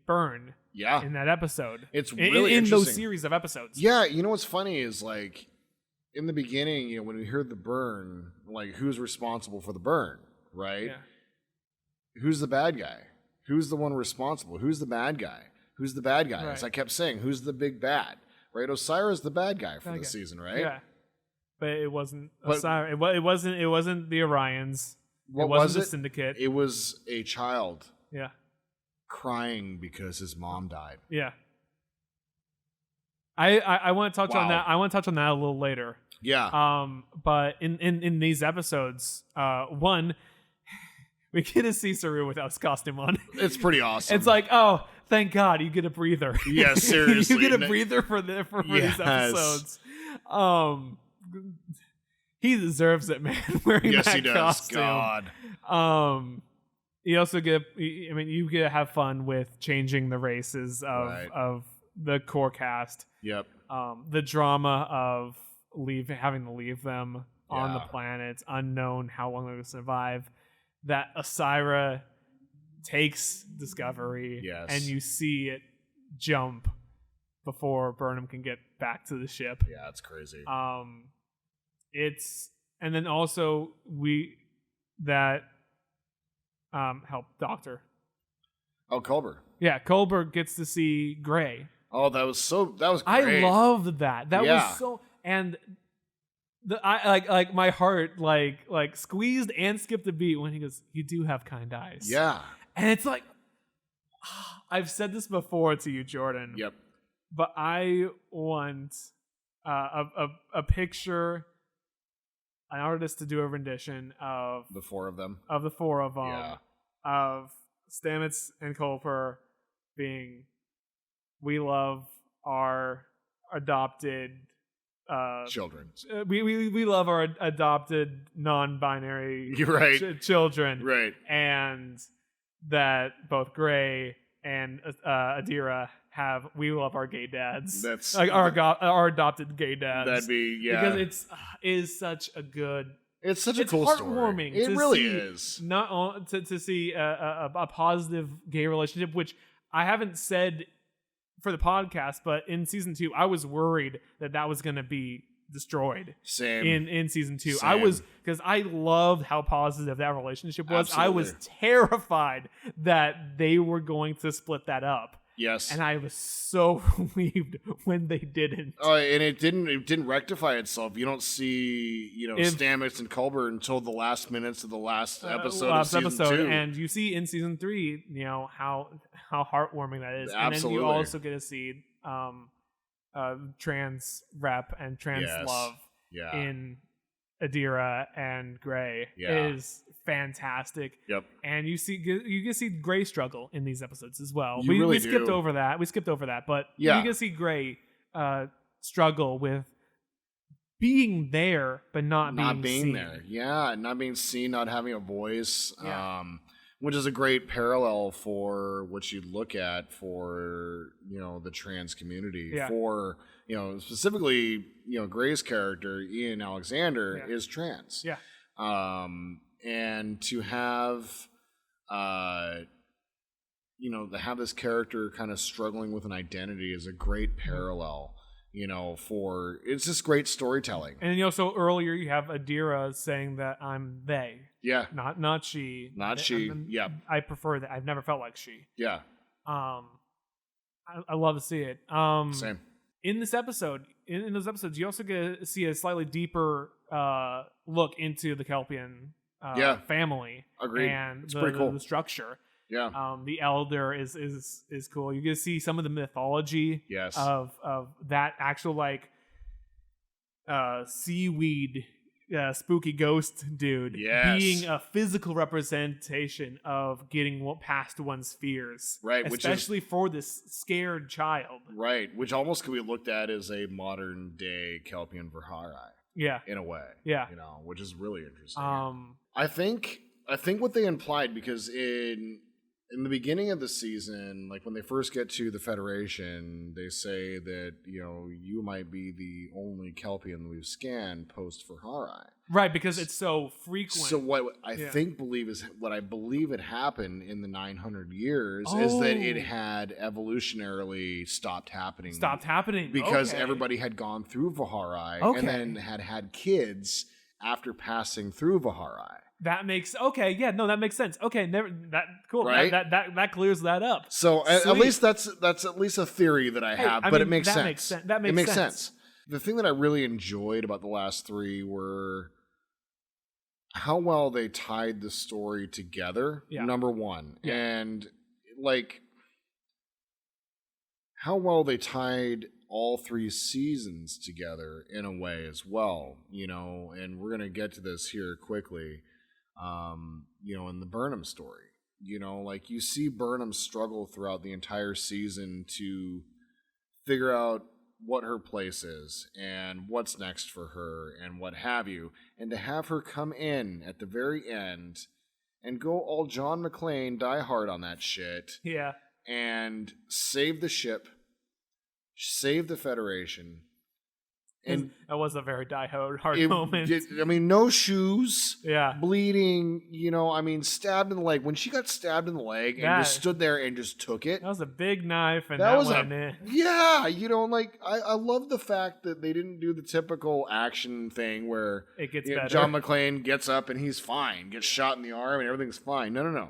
burn. Yeah. In that episode. It's really in those series of episodes. Yeah. What's funny is like in the beginning, when we heard the burn, like who's responsible for the burn, right? Yeah. Who's the bad guy? Who's the one responsible? Who's the bad guy? Who's the bad guy? Right. As I kept saying, who's the big bad? Right? Osiris the bad guy for the season, right? Yeah. But it wasn't Osiris. It wasn't the Orions. It wasn't the Syndicate. It was a child. Yeah. Crying because his mom died. Yeah. I want to touch on that. I want to touch on that a little later. Yeah. But in these episodes, one, we get to see Saru without his costume on. It's pretty awesome. It's like, oh, thank God, you get a breather. Yeah, seriously. You get a breather for these episodes. He deserves it, man. Wearing that he does. costume. God. You also you get to have fun with changing the races of the core cast. Yep. The drama of having to leave them on the planet, unknown how long they're going to survive. That Asira takes Discovery, and you see it jump before Burnham can get back to the ship. Yeah, it's crazy. And then also help Doctor. Oh, Culber. Yeah, Culber gets to see Gray. Oh, that was great. I loved that. That was so, and my heart squeezed and skipped a beat when he goes, "You do have kind eyes." Yeah. And it's like, I've said this before to you, Jordan. Yep. But I want a picture, an artist to do a rendition of the four of them. Yeah. Of Stamets and Culper being, we love our adopted children. We love our adopted non-binary children. Right. And that both Gray and Adira have, we love our gay dads. That's like our adopted gay dads. That'd be because is such a good. It's such a cool heartwarming story. It really is. Not to see a positive gay relationship, which I haven't said for the podcast, but in season 2, I was worried that was going to be destroyed. Same. In season 2. Same. I was, because I loved how positive that relationship was. Absolutely. I was terrified that they were going to split that up. Yes. And I was so relieved when they didn't. Oh, and it didn't rectify itself. You don't see, Stamets and Culber until the last minutes of the last episode of season 2. And you see in season 3, how heartwarming that is. Absolutely. And then you also get to see trans rep and trans love in Adira and Gray is fantastic. Yep. And you get to see Gray struggle in these episodes as well. You really we skipped do. over that. But you get to see Gray struggle with being there but not being seen. there. Yeah, not being seen, not having a voice. Yeah. Which is a great parallel for what you'd look at for, the trans community. Yeah. For, specifically, Gray's character, Ian Alexander, is trans. Yeah. And to have, to have this character kind of struggling with an identity is a great parallel. It's just great storytelling. And so earlier you have Adira saying that I'm they. Yeah. Not she. Not she. Yeah. I prefer that. I've never felt like she. Yeah. I love to see it. Same. In this episode, in those episodes, you also get to see a slightly deeper look into the Kelpian family. Agreed. And it's pretty cool. The structure. Yeah. The elder is cool. You get to see some of the mythology of that actual seaweed spooky ghost dude being a physical representation of getting past one's fears. Right. Especially for this scared child. Right. Which almost could be looked at as a modern day Kelpian Verhari. Yeah. In a way. Yeah. Which is really interesting. I think what they implied, because in the beginning of the season, like when they first get to the Federation, they say that, you might be the only Kelpian we've scanned post Verhari. Right, because it's so frequent. So what I believe had happened in the 900 years is that it had evolutionarily stopped happening. Because everybody had gone through Verhari and then had kids after passing through Verhari. That makes that makes sense. Okay, cool. Right? That clears that up. So at least that's at least a theory that I have, but it makes sense. That makes sense. The thing that I really enjoyed about the last 3 were how well they tied the story together. Yeah. Number one, and how well they tied all 3 seasons together in a way as well. And we're gonna get to this here quickly. In the Burnham story, you see Burnham struggle throughout the entire season to figure out what her place is and what's next for her and what have you, and to have her come in at the very end and go all John McClane die hard on that shit, and save the ship, save the Federation. And that was a very die-hard moment. No shoes, bleeding, stabbed in the leg. When she got stabbed in the leg and just stood there and just took it. That was a big knife, and that went in. Yeah, I love the fact that they didn't do the typical action thing where it gets better. John McClane gets up and he's fine, gets shot in the arm and everything's fine. No.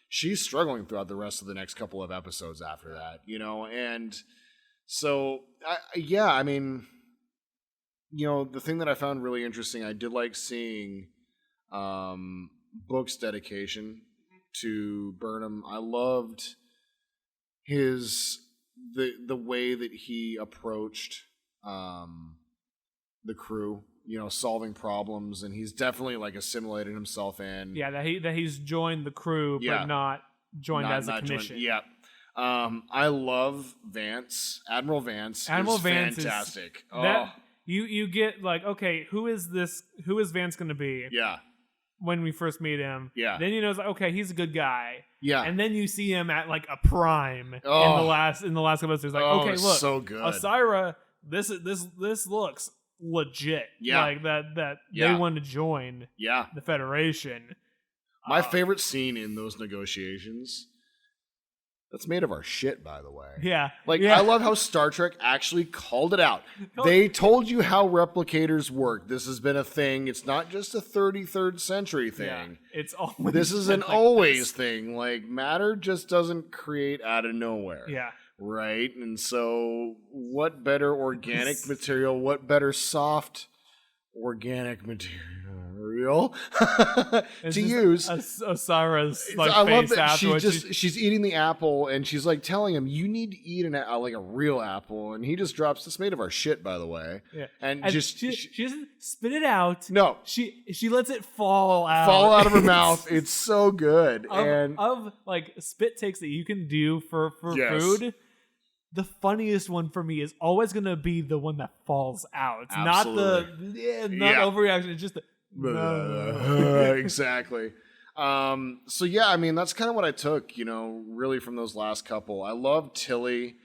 She's struggling throughout the rest of the next couple of episodes after that, and so, the thing that I found really interesting, I did like seeing Book's dedication to Burnham. I loved the way that he approached the crew, solving problems, and he's definitely assimilated himself in. Yeah, that he's joined the crew, but not joined as a commission. I love Vance. Admiral Vance. Admiral is Vance fantastic. You get who is this? Who is Vance going to be? Yeah. When we first meet him. Yeah. Then he's a good guy. Yeah. And then you see him at a prime in the last couple of episodes. Look, so good. Osira, this looks legit. Yeah. That they want to join. Yeah. The Federation. My favorite scene in those negotiations, That's made of our shit, by the way. Yeah. Like, yeah. I love how Star Trek actually called it out. They told you how replicators work. This has been a thing. It's not just a 33rd century thing. Yeah. It's always This is been an like always this. thing. Like, matter just doesn't create out of nowhere. Yeah. Right? And so, what better organic material? What better soft organic material to use? Sarah's like I love face that afterwards. she's eating the apple and she's like telling him, "You need to eat like a real apple," and he just drops. It's made of our shit, by the way. Yeah. And she doesn't spit it out. No, she lets it fall out of her mouth. It's so good. Of like spit takes that you can do for food. The funniest one for me is always going to be the one that falls out. It's not overreaction. It's just exactly. So yeah, I mean, that's kind of what I took, really from those last couple. I love Tilly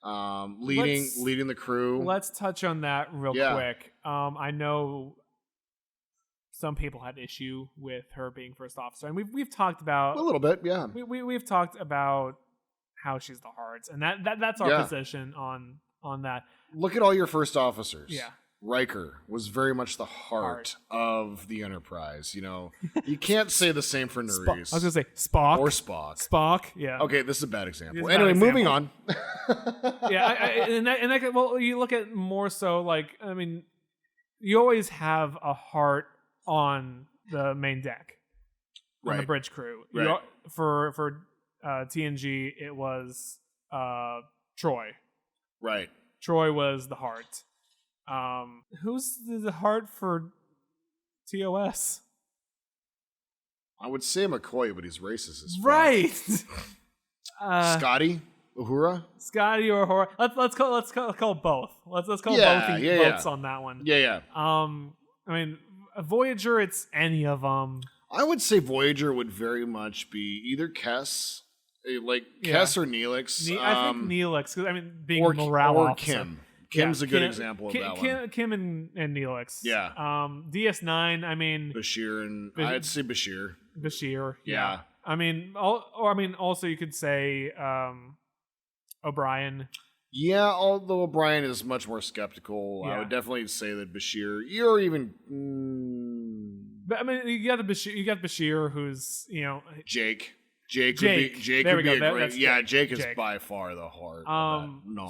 leading the crew. Let's touch on that real quick. I know some people had issue with her being first officer, and we've talked about a little bit, yeah. We've talked about how she's the hearts, and that's our position on that. Look at all your first officers. Yeah. Riker was very much the heart of the Enterprise. You can't say the same for Nerys. I was gonna say Spock or Spock. Spock, yeah. Okay, this is a bad example. Anyway, moving on. Well, you look at more so like, I mean, you always have a heart on the main deck, on the bridge crew. Right. For TNG, it was Troy. Right. Troy was the heart. Who's the heart for TOS? I would say McCoy, but he's racist as fuck. Right. Scotty Uhura. Scotty or Uhura. Let's call both. Let's call both on that one. Yeah. I mean, Voyager. It's any of them. I would say Voyager would very much be either Kess, Kess or Neelix. I think Neelix, because I mean, being or morale or officer. Kim. Kim's a good example of that one. Kim and Neelix. Yeah. DS9. I mean, Bashir and I'd say Bashir. Bashir. Yeah. I mean, also you could say O'Brien. Yeah, although O'Brien is much more skeptical, I would definitely say that Bashir. You're even. But I mean, you got Bashir, who's Jake. Jake would be a great. Yeah, Jake is by far the heart.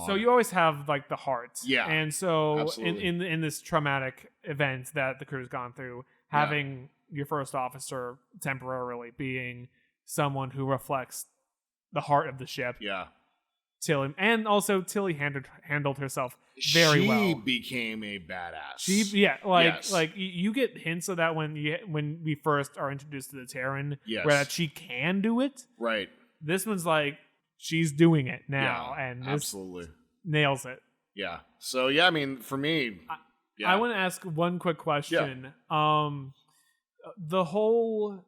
So you always have like the heart. Yeah. And so absolutely. in this traumatic event that the crew's gone through, having your first officer temporarily being someone who reflects the heart of the ship. Yeah. Tilly, and also Tilly handled herself very well. She became a badass. You get hints of that when we first are introduced to the Terran, where that she can do it. Right. This one's like she's doing it now, and absolutely nails it. Yeah. So yeah, I mean, for me, I want to ask one quick question. Yeah. The whole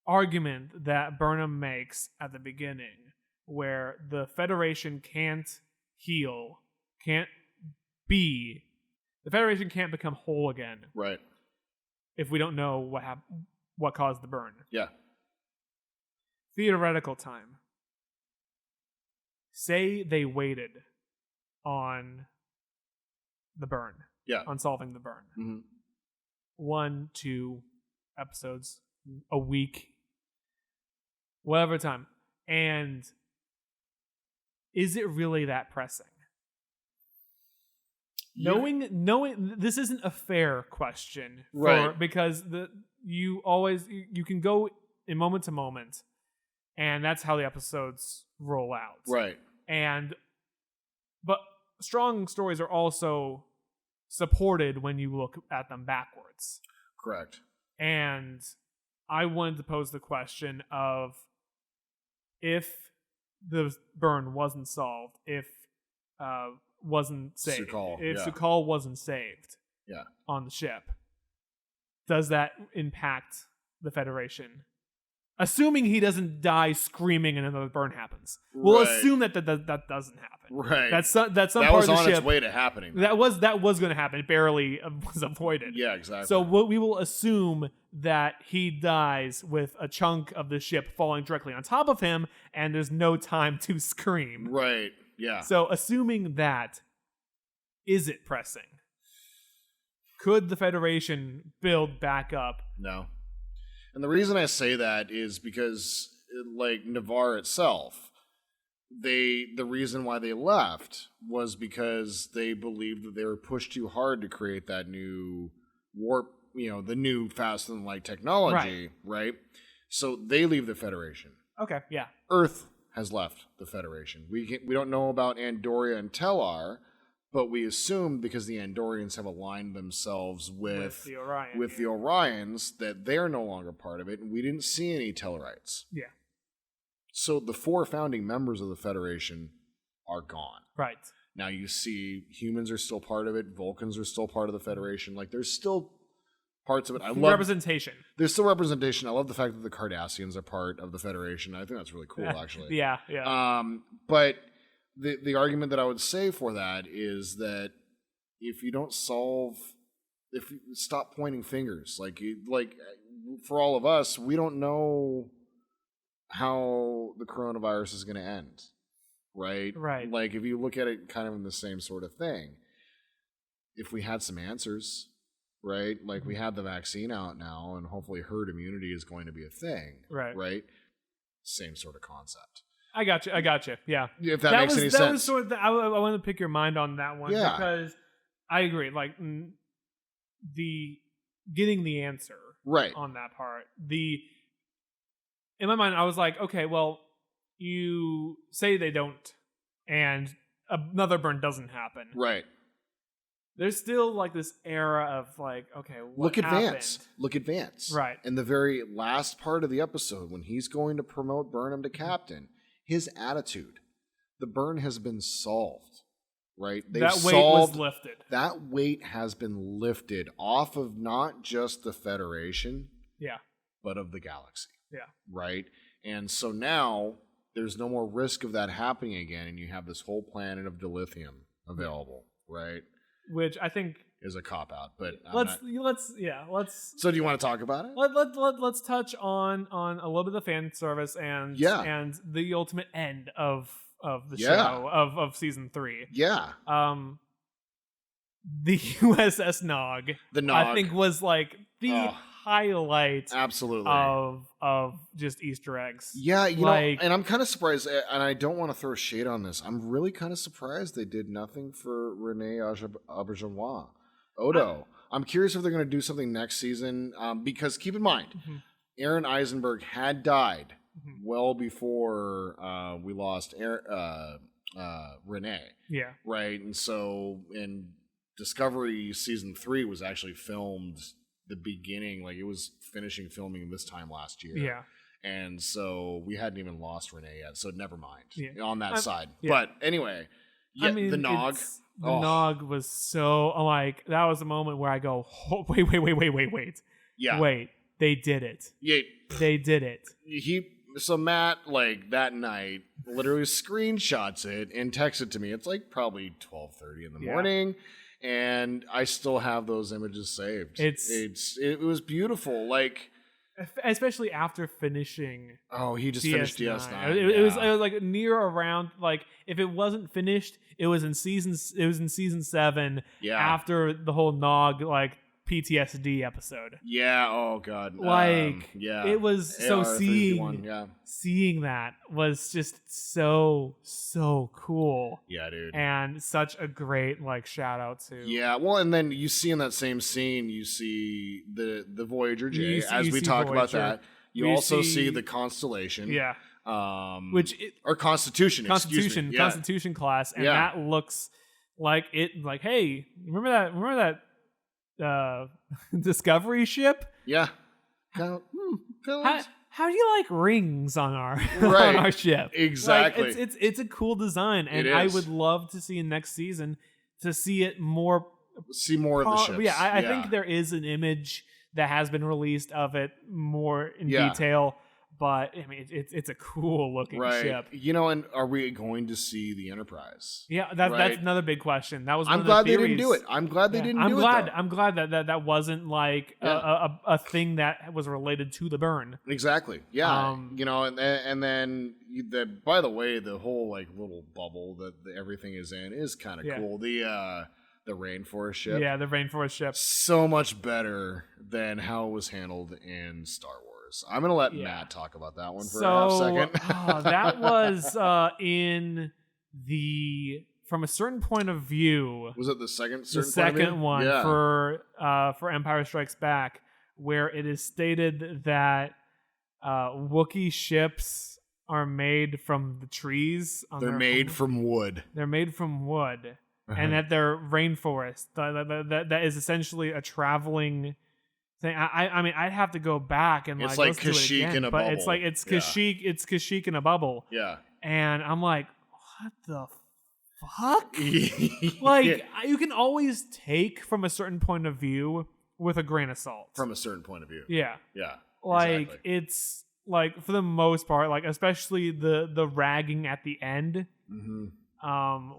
argument that Burnham makes at the beginning, where the Federation can't become whole again, right? If we don't know what caused the burn. Yeah. Theoretical time. Say they waited on the burn. Yeah. On solving the burn. Mm-hmm. 1, 2 episodes, a week, whatever time. And is it really that pressing? Knowing this isn't a fair question, because you can go in moment to moment, and that's how the episodes roll out, right? But strong stories are also supported when you look at them backwards, correct? And I wanted to pose the question of, if the burn wasn't solved, if wasn't saved, Su'Kal wasn't saved on the ship, does that impact the Federation assuming he doesn't die screaming and another burn happens. We'll assume that doesn't happen. Right. That's some that part was of the on ship. its way to happening. That was going to happen. It barely was avoided. Yeah, exactly. So we will assume that he dies with a chunk of the ship falling directly on top of him, and there's no time to scream. Right. Yeah. So assuming that, is it pressing? Could the Federation build back up? No. And the reason I say that is because, like, Navarre itself, the reason why they left was because they believed that they were pushed too hard to create that new warp, the new faster than light technology, right? So they leave the Federation. Okay, yeah. Earth has left the Federation. We don't know about Andoria and Tellar, but we assume because the Andorians have aligned themselves with the Orion, the Orions that they're no longer part of it, and we didn't see any Tellarites. Yeah. So the 4 founding members of the Federation are gone. Right. Now you see humans are still part of it, Vulcans are still part of the Federation. Like, there's still parts of it. Representation. There's still representation. I love the fact that the Cardassians are part of the Federation. I think that's really cool, actually. Yeah. But the argument that I would say for that is that if you stop pointing fingers, like for all of us, we don't know how the coronavirus is going to end, right? Right. Like, if you look at it kind of in the same sort of thing, if we had some answers, right? Like, we had the vaccine out now, and hopefully herd immunity is going to be a thing, right? Same sort of concept. I got you. Yeah. If that makes any sense. That was sort of I wanted to pick your mind on that one because I agree. Like, the getting the answer on that part. In my mind, I was like, okay, well, you say they don't, and another burn doesn't happen. Right. There's still like this era of like, okay, what happened? Look at Vance. Right. In the very last part of the episode, when he's going to promote Burnham to captain, his attitude, the burn has been solved. Right? That weight was lifted. That weight has been lifted off of not just the Federation, but of the galaxy. Yeah. Right? And so now there's no more risk of that happening again, and you have this whole planet of dilithium available, right? Which I think is a cop out, but let's. So do you want to talk about it? Let's touch on a little bit of the fan service and the ultimate end of the show of season 3. Yeah. The USS Nog. The Nog, I think, was like the highlight absolutely of just Easter eggs. Yeah, you know, and I'm kind of surprised, and I don't want to throw shade on this. I'm really kind of surprised they did nothing for Renee Auberjonois. Odo. I'm curious if they're going to do something next season, because keep in mind, Aaron Eisenberg had died well before we lost Renee. Yeah. Right? And so in Discovery season 3 was actually filmed the beginning, like it was finishing filming this time last year. Yeah. And so we hadn't even lost Renee yet, so never mind on that side. Yeah. But anyway, I mean, the Nog. The Nog was so, like, that was a moment where I go, oh, wait. Yeah. Wait, they did it. Yeah. They did it. So Matt, like, that night, literally screenshots it and texts it to me. It's like probably 12:30 in the morning. And I still have those images saved. It was beautiful, like, especially after finishing. Oh, he just finished DS9. It was like near around, like, if it wasn't finished, it was in season 7. Yeah. After the whole Nog, like, PTSD episode. Yeah. Oh God. Like, it was so seeing that was just so cool. Yeah, dude. And such a great, like, shout out to. Yeah. Well, and then you see in that same scene, you see the Voyager J, as we talk about that. You also see the Constellation. Yeah. Or Constitution. Constitution class, and that looks like it. Like, hey, remember that Discovery ship? Yeah. How do you like rings on our on our ship? Exactly. Like, it's a cool design, and I would love to see in next season to see it more. See more of the ships. Yeah, I think there is an image that has been released of it more in detail. but I mean, it's a cool looking ship. You know, and are we going to see the Enterprise? Yeah, that's another big question. That was one I'm of glad the they theories. didn't do it. I'm glad they didn't do it. I'm glad that wasn't like a thing that was related to the burn. Exactly. Yeah. You know, and then by the way, the whole like little bubble that everything is in is kind of cool. The rainforest ship. Yeah, the rainforest ship. So much better than how it was handled in Star Wars. I'm going to let Matt talk about that one for a half second. That was from a certain point of view. Was it the second one for Empire Strikes Back, where it is stated that Wookiee ships are made from the trees. They're made from wood. They're made from wood. And that they're rainforest. That is essentially a traveling thing. I mean, I'd have to go back and it's like Kashyyyk in a bubble. It's like it's Kashyyyk in a bubble. Yeah. And I'm like, what the fuck? Like you can always take from a certain point of view with a grain of salt. From a certain point of view. Yeah. Yeah. Like exactly. It's like for the most part, like especially the ragging at the end,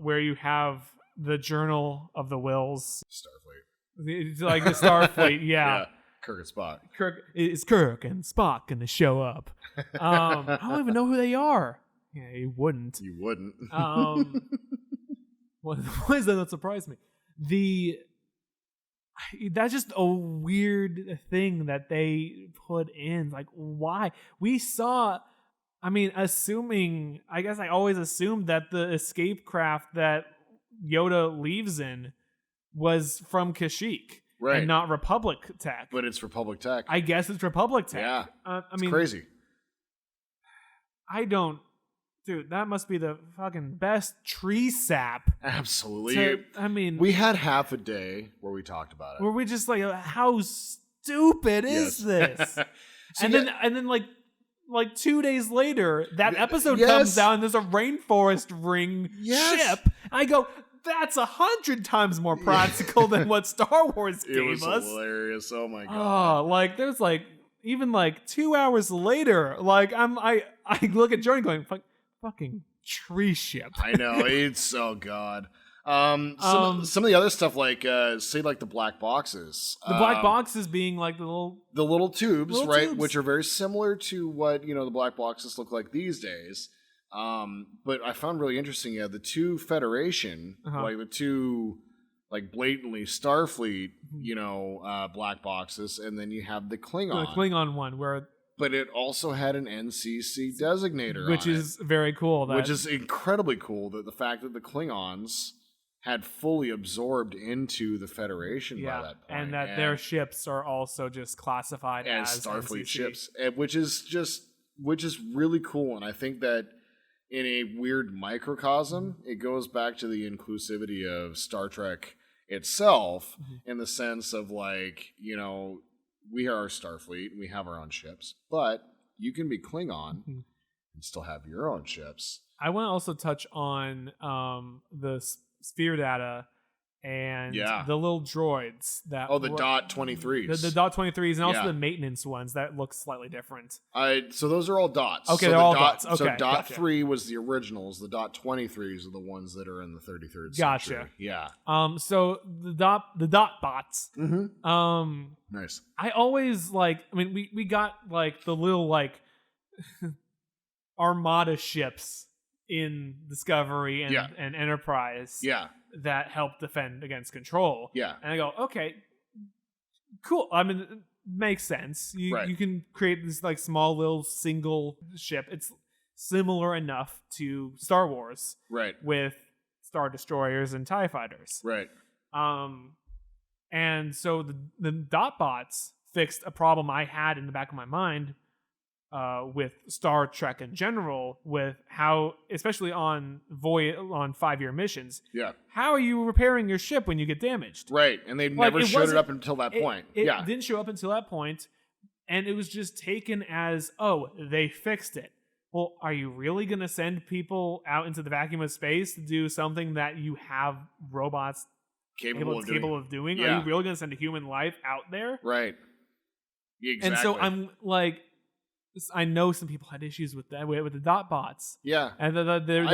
where you have the Journal of the Wills. Starfleet. It's like the Starfleet, yeah. Kirk and Spock. Is Kirk and Spock going to show up? I don't even know who they are. Yeah, you wouldn't. You wouldn't. Why does that not surprise me? That's just a weird thing that they put in. Like, why? We saw... I mean, I guess I always assumed that the escape craft that Yoda leaves in was from Kashyyyk, right? And not Republic tech. But it's Republic tech. I guess it's Republic tech. Yeah, I mean, crazy. Dude, that must be the fucking best tree sap. Absolutely. I mean, we had half a day where we talked about it. Where we just like, how stupid is this? And then like 2 days later, that episode comes out and there's a rainforest ring ship. I go, that's 100 times more practical than what Star Wars gave us. It was hilarious. Oh my god. Oh, like there's like even like 2 hours later, like I look at Jordan going, fucking tree ship. I know, it's god. Some of the other stuff, like say like the black boxes. The black boxes being like the little tubes, right? Which are very similar to what the black boxes look like these days. But I found really interesting, the two Federation, like the two like blatantly Starfleet, black boxes, and then you have the Klingon. The Klingon one but it also had an NCC designator, which is very cool. Which is incredibly cool. That the fact that the Klingons had fully absorbed into the Federation by that point, and that their ships are also just classified as Starfleet NCC. ships, which is really cool. And I think that in a weird microcosm, it goes back to the inclusivity of Star Trek itself, in the sense of like, we are Starfleet, we have our own ships, but you can be Klingon and still have your own ships. I want to also touch on the sphere data and the little droids that the dot 23s. The dot 23s and also the maintenance ones that look slightly different. So those are all dots. Okay, so they're all dots. Okay, so dot gotcha. 3 was the originals. The dot 23s are the ones that are in the 33rd Gotcha. century. Yeah. So the dot bots. Nice. I always we got like the little like armada ships in Discovery and Enterprise. Yeah. That help defend against Control. Yeah. And I go, okay, cool. I mean, it makes sense. You can create this like small little single ship. It's similar enough to Star Wars. Right. With Star Destroyers and TIE Fighters. Right. And so the dot bots fixed a problem I had in the back of my mind with Star Trek in general, with how, especially on 5-year missions, how are you repairing your ship when you get damaged? Right, and they never showed it up until that point. It didn't show up until that point, and it was just taken as, they fixed it. Well, are you really going to send people out into the vacuum of space to do something that you have robots capable of doing? Yeah. Are you really going to send a human life out there? Right. Exactly. And so I'm like, I know some people had issues with that with the dot bots. Yeah. And they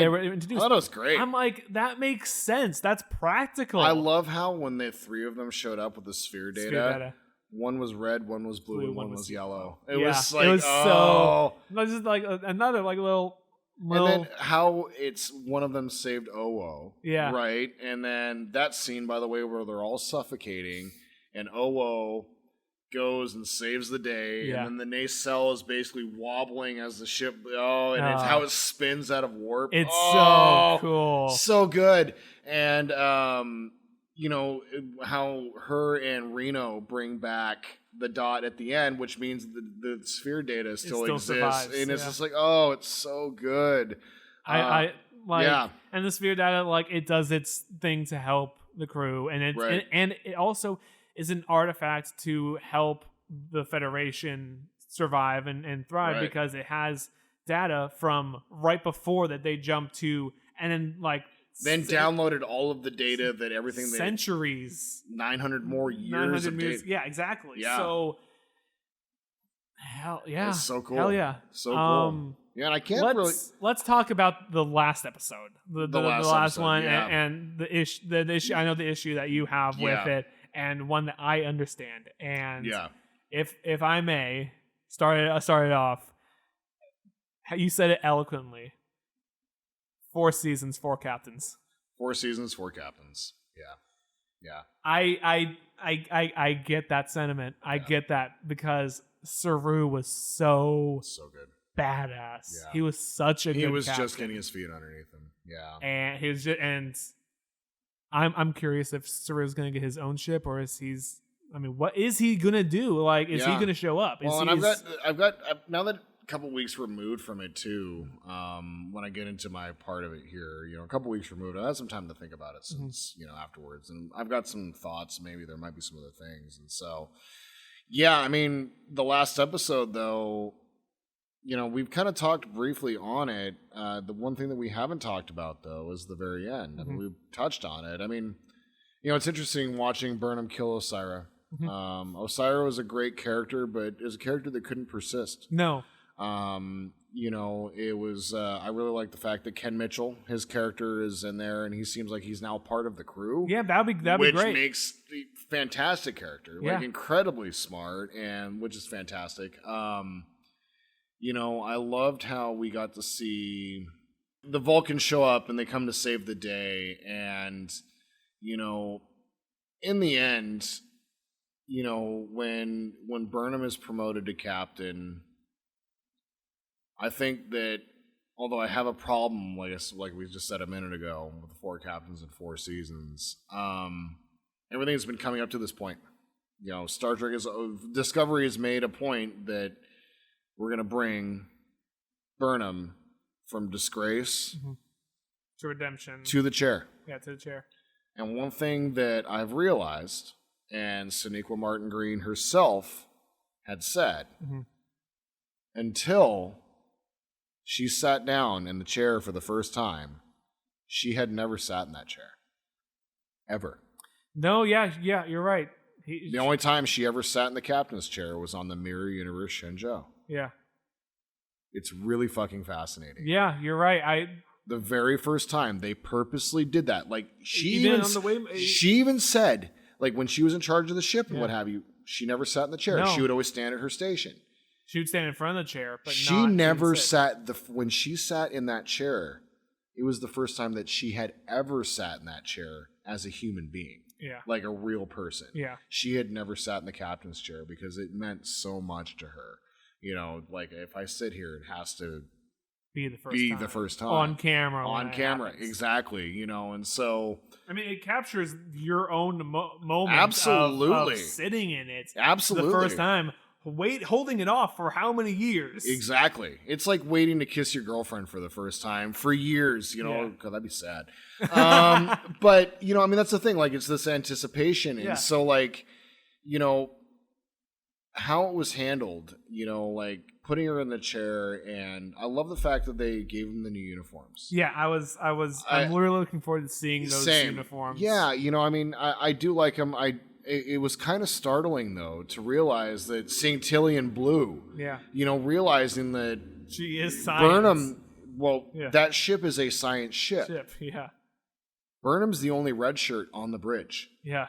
were introduced. I thought it was great. I'm like, that makes sense. That's practical. I love how when the three of them showed up with the sphere data, one was red, one was blue, and one was yellow. It was like, so just like another like little. And then how it's one of them saved Oo. Yeah. Right? And then that scene, by the way, where they're all suffocating and Oo goes and saves the day, and then the nacelle is basically wobbling as the ship. It's how it spins out of warp. It's so cool, so good. And you know how her and Reno bring back the dot at the end, which means the sphere data still exists, survives, and it's just like, oh, it's so good. I like, and the sphere data, like, it does its thing to help the crew, and and it also is an artifact to help the Federation survive and thrive, because it has data from right before that they jumped to, and then downloaded all of the data that everything centuries, 900 more years of data. Yeah, exactly. Yeah. So hell yeah, that's so cool. Hell yeah, so cool. Yeah, and I can't let's talk about the last episode, the last one, yeah. and the issue. I know the issue that you have with it, and one that I understand. And if I may start it off, you said it eloquently. 4 seasons, 4 captains. 4 seasons, 4 captains. Yeah. I get that sentiment. I get that, because Saru was so good, badass. Yeah. He was such a good captain. He was just getting his feet underneath him. Yeah. And he was just, and I'm curious if Saru's gonna get his own ship, or what is he gonna do? Like, is he gonna show up? I've got now that a couple weeks removed from it too. When I get into my part of it here, a couple weeks removed, I had some time to think about it since afterwards, and I've got some thoughts. Maybe there might be some other things, and so the last episode though, we've kind of talked briefly on it. The one thing that we haven't talked about though is the very end. I mean, we've touched on it. I mean, it's interesting watching Burnham kill Osira. Osira was a great character, but it was a character that couldn't persist. No. It was I really like the fact that Ken Mitchell, his character, is in there, and he seems like he's now part of the crew. Yeah, that'd be great. Which makes a fantastic character, like incredibly smart, and which is fantastic. I loved how we got to see the Vulcans show up and they come to save the day, and in the end, when Burnham is promoted to captain, I think that, although I have a problem, like we just said a minute ago, with the 4 captains and 4 seasons, everything's been coming up to this point. Star Trek Discovery has made a point that we're going to bring Burnham from disgrace to redemption, to the chair. Yeah, to the chair. And one thing that I've realized, and Sonequa Martin Green herself had said, until she sat down in the chair for the first time, she had never sat in that chair. Ever. No, yeah, you're right. The only time she ever sat in the captain's chair was on the Mirror Universe Shenzhou. Yeah. It's really fucking fascinating. Yeah, you're right. The very first time they purposely did that. Like, she even said, like, when she was in charge of the ship and what have you, she never sat in the chair. No. She would always stand at her station. She would stand in front of the chair, but she never sat. When she sat in that chair, it was the first time that she had ever sat in that chair as a human being. Yeah. Like a real person. Yeah. She had never sat in the captain's chair because it meant so much to her. Like, if I sit here, it has to be the first time. On camera. On camera, exactly. And so... I mean, it captures your own moment absolutely. Of sitting in it. Absolutely. The first time. Holding it off for how many years? Exactly. It's like waiting to kiss your girlfriend for the first time for years, God, that'd be sad. But, that's the thing, like, it's this anticipation. And so, like, how it was handled, like putting her in the chair, and I love the fact that they gave them the new uniforms. Yeah, I'm really looking forward to seeing those uniforms. Yeah, I do like them. it was kind of startling though to realize that seeing Tilly in blue. Yeah. Realizing that She is science. Burnham. Well, Yeah. that ship is a science ship. Yeah. Burnham's the only red shirt on the bridge. Yeah.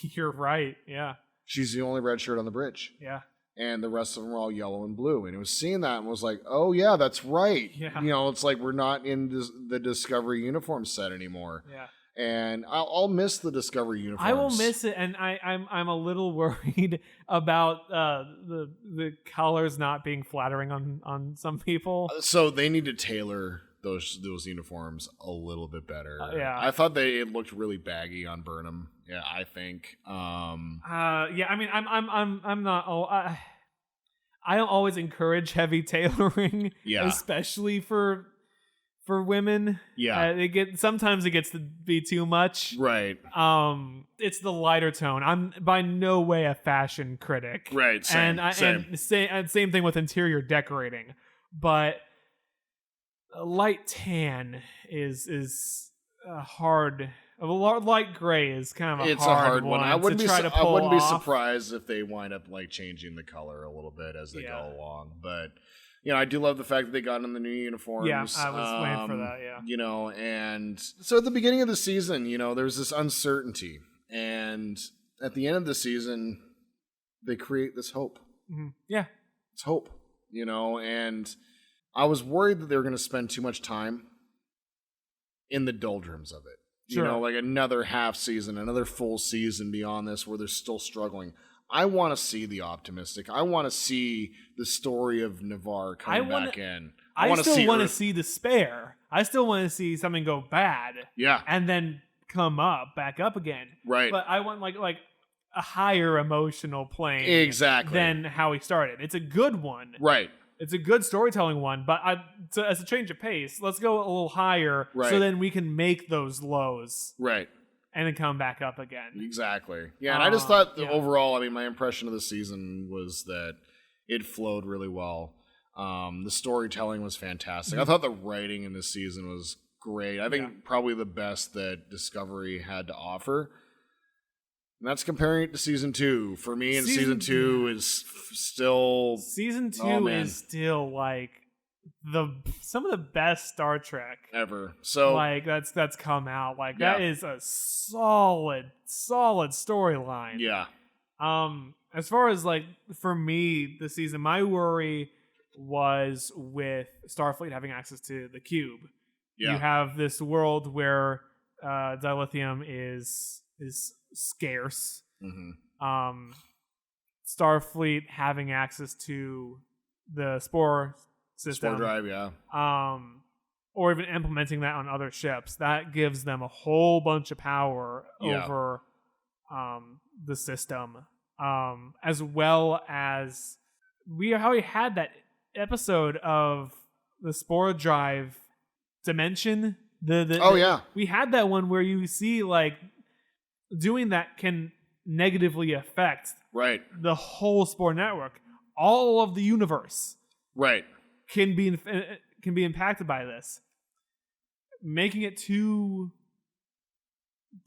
You're right. Yeah. She's the only red shirt on the bridge. Yeah. And the rest of them were all yellow and blue. And it was seeing that and was like, oh yeah, that's right. Yeah. It's like we're not in the Discovery uniform set anymore. Yeah. And I'll miss the Discovery uniforms. I will miss it, and I'm a little worried about the colors not being flattering on some people. So they need to tailor those uniforms a little bit better. Yeah. I thought it looked really baggy on Burnham. Yeah, I think. Yeah, I mean, I'm not. I don't always encourage heavy tailoring, Yeah. especially for women. Yeah. Sometimes it gets to be too much. Right. It's the lighter tone. I'm by no way a fashion critic. Right. Same. And same thing with interior decorating, but a light tan is hard. A light gray is kind of a hard one. I wouldn't be be surprised if they wind up like changing the color a little bit as they go along. But I do love the fact that they got in the new uniforms. Yeah, I was waiting for that. Yeah. And so at the beginning of the season, there was this uncertainty, and at the end of the season, they create this hope. Mm-hmm. Yeah, it's hope. And I was worried that they were going to spend too much time in the doldrums of it. Sure. Like another half season, another full season beyond this where they're still struggling. I want to see the optimistic. I want to see the story of Navarre coming back in. I still want to see despair. I still want to see something go bad. Yeah. And then come back up again. Right. But I want like a higher emotional plane. Exactly. Than how he started. It's a good one. Right. It's a good storytelling one, but as a change of pace, let's go a little higher so then we can make those lows. Right. And then come back up again. Exactly. Yeah, and I just thought overall, my impression of the season was that it flowed really well. The storytelling was fantastic. I thought the writing in this season was great. I think probably the best that Discovery had to offer. And that's comparing it to season 2. For me, and season 2 is still... Season 2 is still, like, some of the best Star Trek ever. So that's come out. Like, that is a solid storyline. Yeah. As far as, like, for me, the season, my worry was with Starfleet having access to the cube. Yeah. You have this world where dilithium is scarce. Mm-hmm. Starfleet having access to the spore system, spore drive, yeah. Or even implementing that on other ships, that gives them a whole bunch of power over the system. As well as we already had that episode of the spore drive dimension. We had that one where you see like doing that can negatively affect the whole spore network, all of the universe. Right. Can be impacted by this, making it too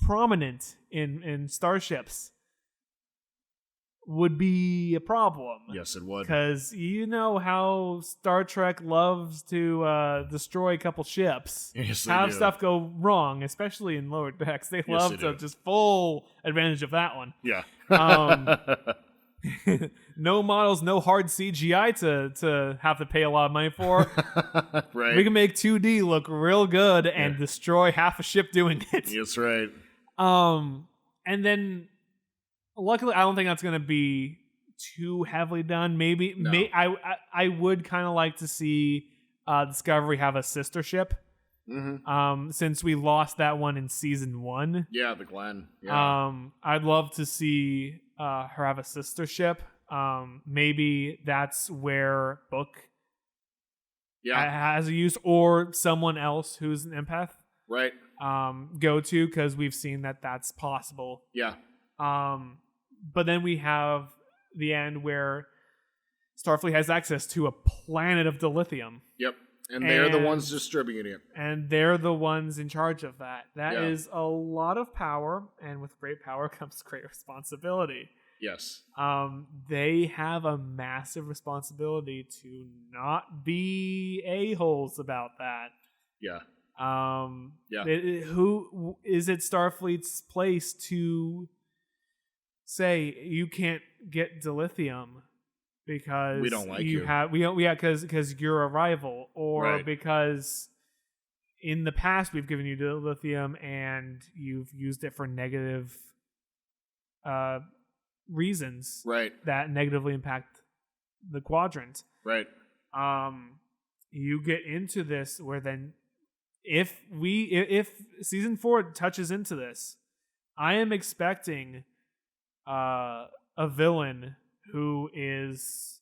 prominent in starships would be a problem. Yes, it would. Because you know how Star Trek loves to destroy a couple ships. Yes, have stuff go wrong, especially in lower decks. They love to just full advantage of that one. Yeah. No models, no hard CGI to have to pay a lot of money for. Right. We can make 2D look real good and destroy half a ship doing it. That's right. And then luckily, I don't think that's going to be too heavily done. Maybe, I would kind of like to see Discovery have a sister ship. Mm-hmm. Since we lost that one in season 1. Yeah, the Glen. Yeah. I'd love to see her have a sister ship. Maybe that's where Book has a use, or someone else who's an empath. Right. Go to, because we've seen that that's possible. Yeah. But then we have the end where Starfleet has access to a planet of dilithium. Yep. And they're the ones distributing it. And they're the ones in charge of that. That Yeah. is a lot of power, and with great power comes great responsibility. Yes. They have a massive responsibility to not be a-holes about that. Yeah. Who is it Starfleet's place to say you can't get dilithium because we don't like you. Because you're a rival, or because in the past we've given you dilithium and you've used it for negative reasons that negatively impact the quadrant. Right. You get into this where then if season 4 touches into this, I am expecting a villain who is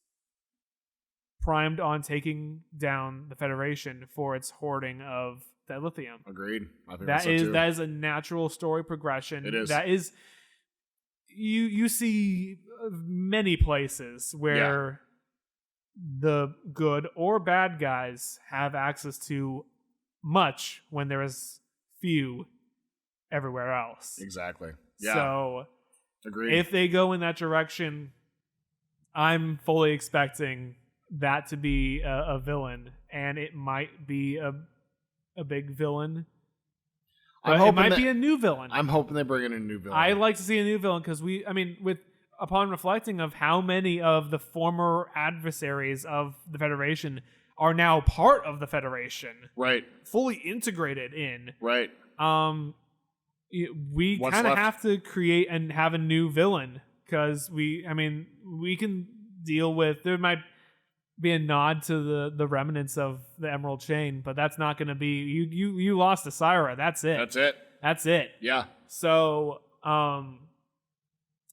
primed on taking down the Federation for its hoarding of dilithium. Agreed. I think that so too. That is a natural story progression. It is. That is you see many places where the good or bad guys have access to much when there is few everywhere else. Exactly. Yeah. So agreed. If they go in that direction, I'm fully expecting that to be a villain, and it might be a big villain. It might be a new villain. I'm hoping they bring in a new villain. I like to see a new villain because upon reflecting of how many of the former adversaries of the Federation are now part of the Federation, right? Fully integrated in, right? We kind of have to create and have a new villain because we can deal with. There might be a nod to the remnants of the Emerald Chain, but that's not going to be you lost to Syra. That's it. Yeah. So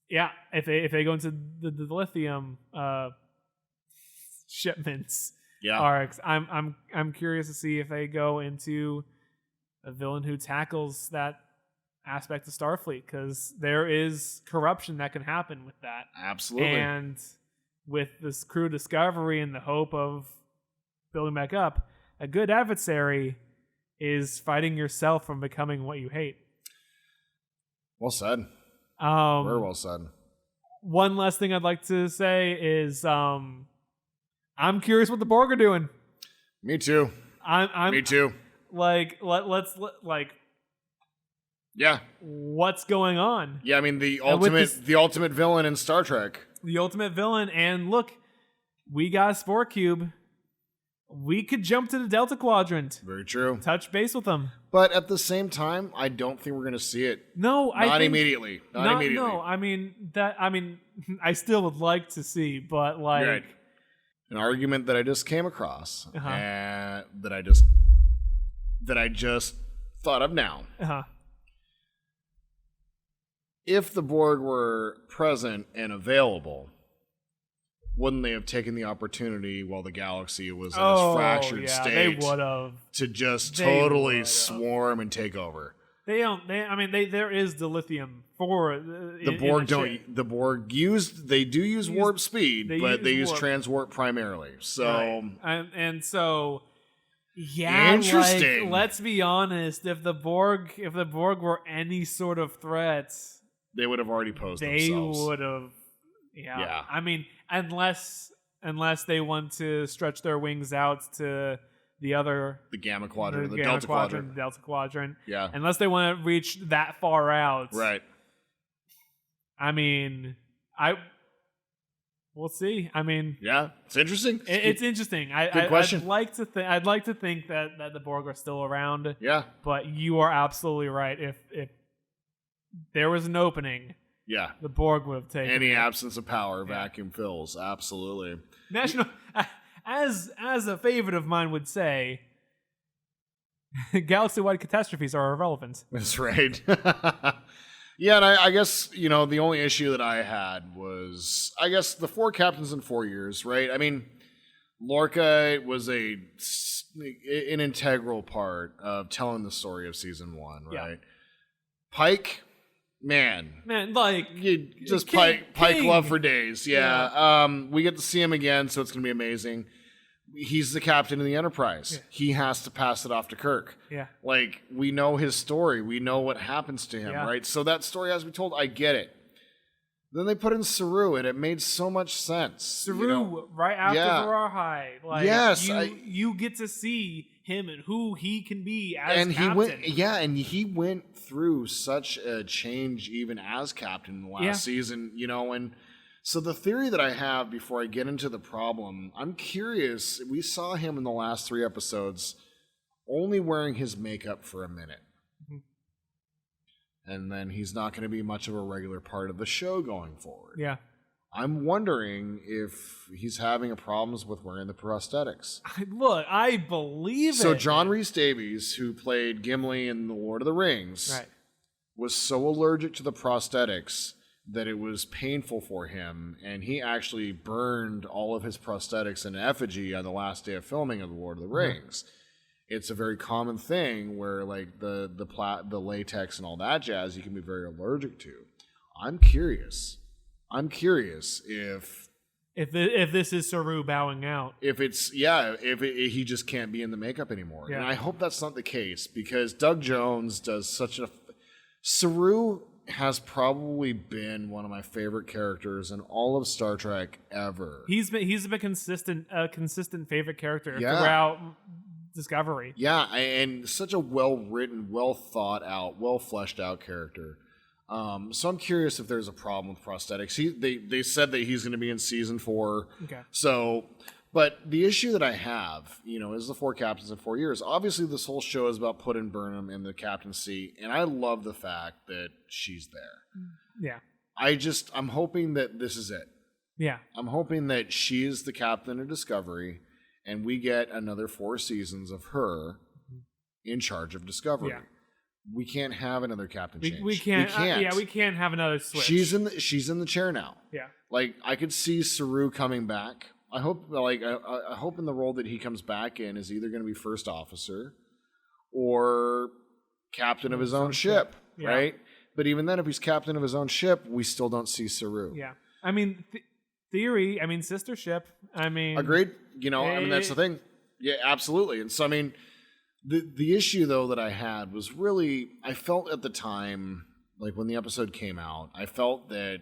if they go into the lithium shipments arcs, I'm curious to see if they go into a villain who tackles that aspect of Starfleet, because there is corruption that can happen with that. Absolutely. And with this crew discovery and the hope of building back up, a good adversary is fighting yourself from becoming what you hate. Well said. Very well said. One last thing I'd like to say is I'm curious what the Borg are doing. Me too. Me too. Let's what's going on? Yeah, I mean the ultimate villain in Star Trek. The ultimate villain, and look, we got a Spore Cube. We could jump to the Delta Quadrant. Very true. Touch base with them. But at the same time, I don't think we're going to see it. No, not immediately. Not immediately. No, I still would like to see, but right. An argument that I just came across, that I just thought of now. If the Borg were present and available, wouldn't they have taken the opportunity while the galaxy was in its fractured state? They would have. To just totally swarm and take over. There is dilithium for the Borg. The Borg use warp speed, but they use transwarp primarily. So and so. Yeah, interesting. Let's be honest. If the Borg were any sort of threat, they would have already posed themselves. They would have. Yeah. I mean, unless they want to stretch their wings out to the Gamma Quadrant, the Delta Quadrant. The Delta Quadrant. Yeah. Unless they want to reach that far out. Right. I mean, we'll see. I mean, yeah, it's interesting. It's interesting. Good question. I'd like to think that the Borg are still around. Yeah. But you are absolutely right. If there was an opening, the Borg would have taken any absence of power. Vacuum fills. Absolutely. National, as a favorite of mine would say, galaxy-wide catastrophes are irrelevant. That's right. Yeah, and I guess, the only issue that I had was, the 4 captains in 4 years, right? I mean, Lorca was an integral part of telling the story of season 1, right? Yeah. Pike, man, Pike love for days. Yeah. We get to see him again, so it's going to be amazing. he's the captain of the Enterprise. Yeah. He has to pass it off to Kirk. Yeah. Like, we know his story. We know what happens to him, Yeah. right? So that story has to be told. I get it. Then they put in Saru, and it made so much sense. Saru, right after Yeah. Varahai. Like, Yes, you get to see him and who he can be as and captain. he went through such a change even as captain in the last season, and so the theory that I have before I get into the problem, I'm curious. We saw him in the last 3 episodes only wearing his makeup for a minute. And then he's not going to be much of a regular part of the show going forward. Yeah. I'm wondering if he's having problems with wearing the prosthetics. Look, I believe it. So John Rhys Davies, who played Gimli in The Lord of the Rings, Right. was so allergic to the prosthetics that it was painful for him, and he actually burned all of his prosthetics in effigy on the last day of filming of The Lord of the Rings. It's a very common thing where, like, the latex and all that jazz you can be very allergic to. I'm curious if this is Saru bowing out. if he just can't be in the makeup anymore. Yeah. And I hope that's not the case, because Doug Jones does such a... Saru has probably been one of my favorite characters in all of Star Trek ever. He's been consistent favorite character Yeah. throughout Discovery. Yeah, and such a well-written, well-thought-out, well-fleshed-out character. So I'm curious if there's a problem with prosthetics. They said that he's going to be in season 4. Okay. So, but the issue that I have, is the 4 captains in 4 years. Obviously, this whole show is about putting Burnham in the captaincy, and I love the fact that she's there. Yeah. I'm hoping that this is it. Yeah. I'm hoping that she is the captain of Discovery, and we get another 4 seasons of her in charge of Discovery. Yeah. We can't have another captain change. We can't. We can't have another switch. She's in the chair now. Yeah. Like, I could see Saru coming back. I hope I hope in the role that he comes back in is either going to be first officer or captain of his own ship, right? But even then, if he's captain of his own ship, we still don't see Saru. Yeah. I mean, theory. I mean, sister ship. I mean, agreed. That's the thing. Yeah, absolutely. And so, I mean, the issue though that I had was really, I felt at the time, like when the episode came out, I felt that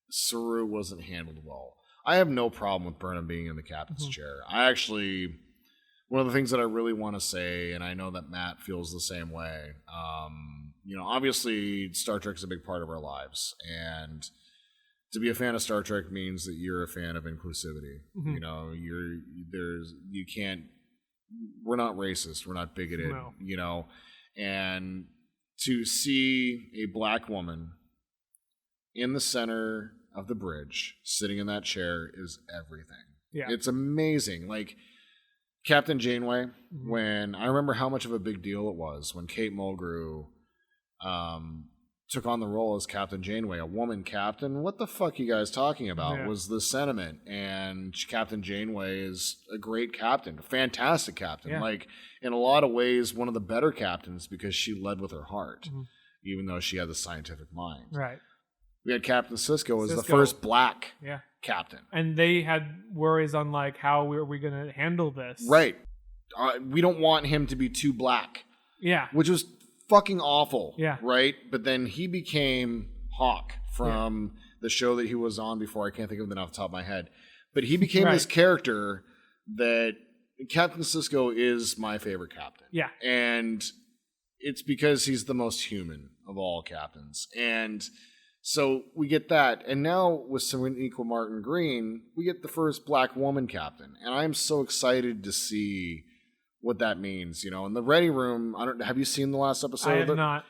Saru wasn't handled well. I have no problem with Burnham being in the captain's chair. One of the things that I really want to say, and I know that Matt feels the same way, obviously Star Trek is a big part of our lives, and to be a fan of Star Trek means that you're a fan of inclusivity. We're not racist, we're not bigoted, and to see a black woman in the center of the bridge sitting in that chair is everything. Yeah. It's amazing. Like Captain Janeway, when I remember how much of a big deal it was when Kate Mulgrew took on the role as Captain Janeway, a woman captain. What the fuck you guys talking about? Was the sentiment. And Captain Janeway is a great captain, a fantastic captain. Yeah. Like, in a lot of ways, one of the better captains because she led with her heart, even though she had the scientific mind. Right. We had Captain Sisko as the first black captain. And they had worries on, like, how are we going to handle this? Right. We don't want him to be too black. Yeah. Which was fucking awful. Yeah. Right? But then he became Hawk from the show that he was on before. I can't think of it off the top of my head. But he became this character that Captain Sisko is my favorite captain. Yeah. And it's because he's the most human of all captains. And so we get that. And now with Sonequa Martin Green, we get the first black woman captain. And I'm so excited to see what that means, In the Ready Room, have you seen the last episode? I have not.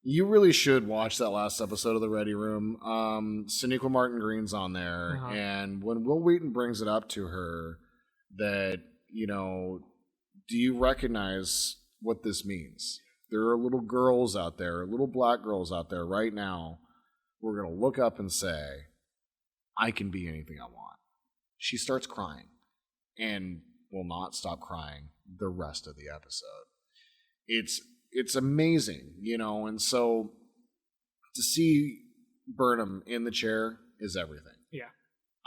You really should watch that last episode of the Ready Room. Sonequa Martin Green's on there, and when Will Wheaton brings it up to her that, do you recognize what this means? There are little girls out there, little black girls out there right now who are going to look up and say, I can be anything I want. She starts crying and will not stop crying the rest of the episode. It's amazing, and so to see Burnham in the chair is everything. Yeah.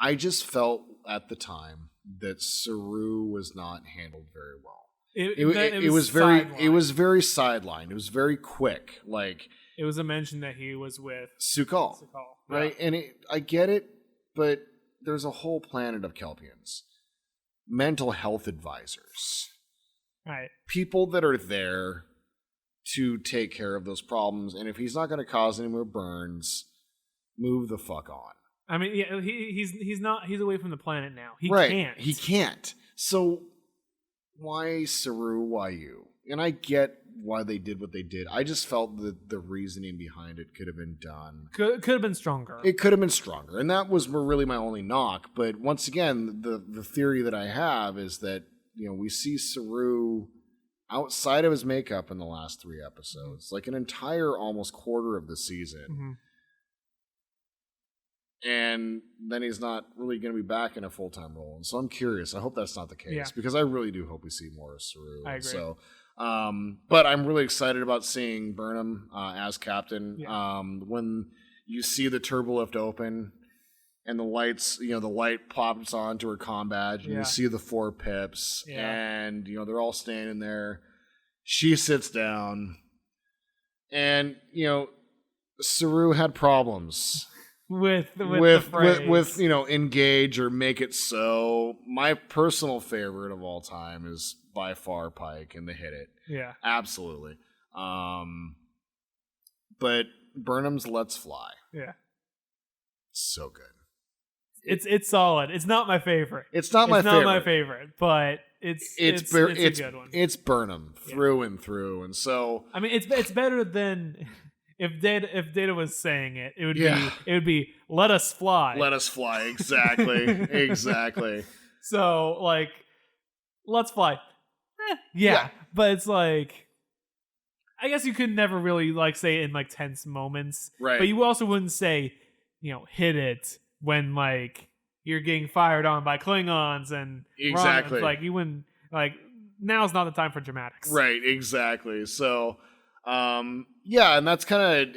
I just felt at the time that Saru was not handled very well. It was very sidelined. It was very quick. Like, it was a mention that he was with Sukal, right? Yeah. And I get it, but there's a whole planet of Kelpians, mental health advisors, right? People that are there to take care of those problems. And if he's not going to cause any more burns, move the fuck on. I mean, yeah, he's away from the planet now. He can't. So why Saru? Why you? And I get why they did what they did. I just felt that the reasoning behind it could have been done. Could have been stronger. It could have been stronger. And that was really my only knock. But once again, the theory that I have is that, we see Saru outside of his makeup in the last 3 episodes, like an entire almost quarter of the season. Mm-hmm. And then he's not really going to be back in a full-time role. And so I'm curious. I hope that's not the case, because I really do hope we see more of Saru. I agree. So, but I'm really excited about seeing Burnham as captain. Yeah. When you see the turbolift open and the lights, the light pops onto her comm badge, and you see the 4 pips, and they're all standing there. She sits down, and Saru had problems with the phrase. engage or make it so. My personal favorite of all time is by far Pike and the hit it. Yeah, absolutely. But Burnham's Let's Fly. Yeah, so good. It's solid. It's not my favorite. It's not my favorite, but it's a good one. It's Burnham through and through, and so I mean, it's better than if Data was saying it. It would be let us fly. Let us fly. Exactly. Exactly. So like, let's fly. Yeah, but it's like, I guess you could never really like say it in like tense moments, right? But you also wouldn't say, hit it when like you're getting fired on by Klingons and exactly. Like you wouldn't like, now's not the time for dramatics, right? Exactly. So and that's kind of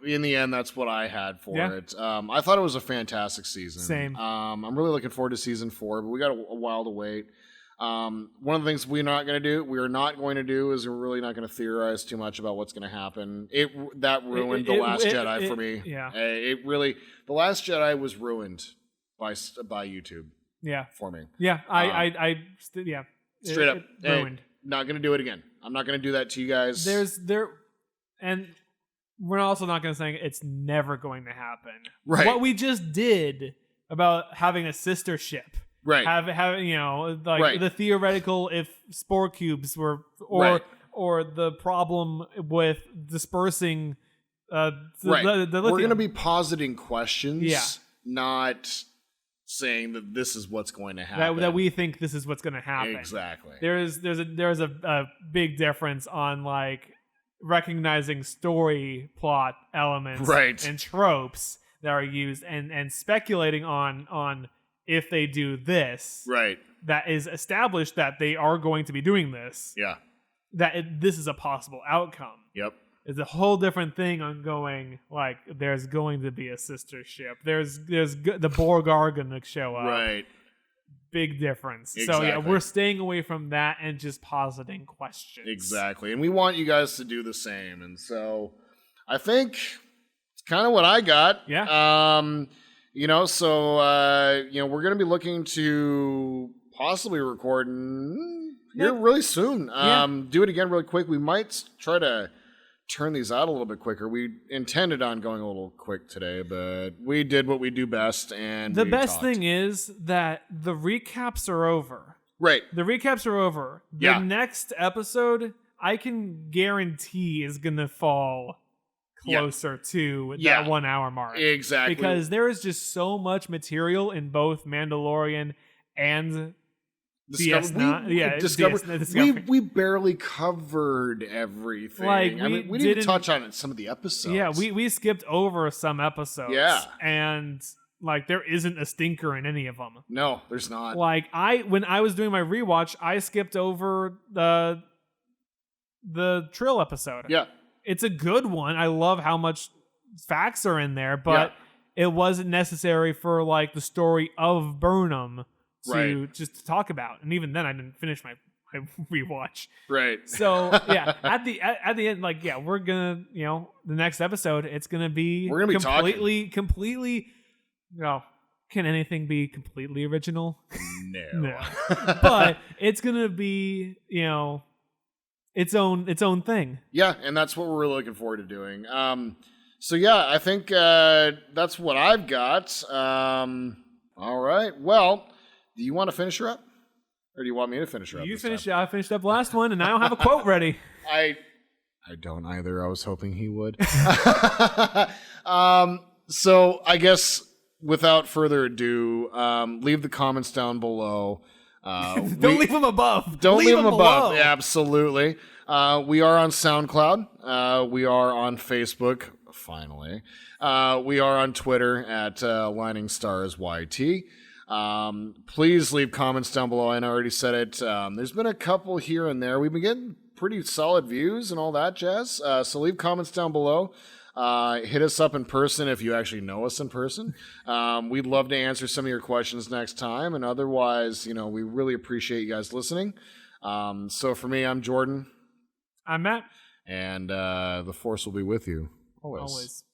in the end that's what I had for it. I thought it was a fantastic season. Same. I'm really looking forward to season 4, but we got a while to wait. One of the things we're not going to do is we're really not going to theorize too much about what's going to happen. That ruined The Last Jedi for me. Yeah. The Last Jedi was ruined by YouTube. Yeah. For me. Yeah. Straight up. Ruined. Not going to do it again. I'm not going to do that to you guys. And we're also not going to say it's never going to happen. Right. What we just did about having a sister ship. Right. Having the theoretical if spore cubes were or the problem with dispersing the lithium. We're going to be positing questions, not saying that this is what's going to happen. That we think this is what's going to happen. Exactly. There's a big difference on like recognizing story plot elements and tropes that are used and speculating on if they do this, that is established that they are going to be doing this, this is a possible outcome. Yep. It's a whole different thing on going, like, there's going to be a sister ship. There's the Borg are going to show up. Right. Big difference. Exactly. So, we're staying away from that and just positing questions. Exactly. And we want you guys to do the same. And so I think it's kind of what I got. Yeah. We're going to be looking to possibly record here really soon. Do it again really quick. We might try to turn these out a little bit quicker. We intended on going a little quick today, but we did what we do best. And the best thing is that the recaps are over. Right. The recaps are over. The next episode, I can guarantee, is going to fall closer to that 1 hour mark. Exactly. Because there is just so much material in both Mandalorian and Discovery. We barely covered everything. Like, we didn't touch on it in some of the episodes. Yeah, we skipped over some episodes. Yeah. And like there isn't a stinker in any of them. No, there's not. Like when I was doing my rewatch, I skipped over the Trill episode. Yeah. It's a good one. I love how much facts are in there, but it wasn't necessary for like the story of Burnham just to talk about. And even then, I didn't finish my rewatch. Right. So yeah, at the end, like we're gonna the next episode, it's gonna be completely. Can anything be completely original? No. But it's gonna be its own thing. Yeah, and that's what we're really looking forward to doing. So yeah, I think that's what I've got. All right. Well, do you want to finish her up? Or do you want me to finish her up? You finished. I finished up last one, and I don't have a quote ready. I don't either. I was hoping he would. So I guess without further ado, leave the comments down below. Don't leave them above. Don't leave them above. Yeah, absolutely. We are on SoundCloud. We are on Facebook. Finally, we are on Twitter at Lining Stars YT. Please leave comments down below. I already said it. There's been a couple here and there. We've been getting pretty solid views and all that jazz. So leave comments down below. Hit us up in person if you actually know us in person. We'd love to answer some of your questions next time. And otherwise, we really appreciate you guys listening. So for me, I'm Jordan. I'm Matt. And the Force will be with you always.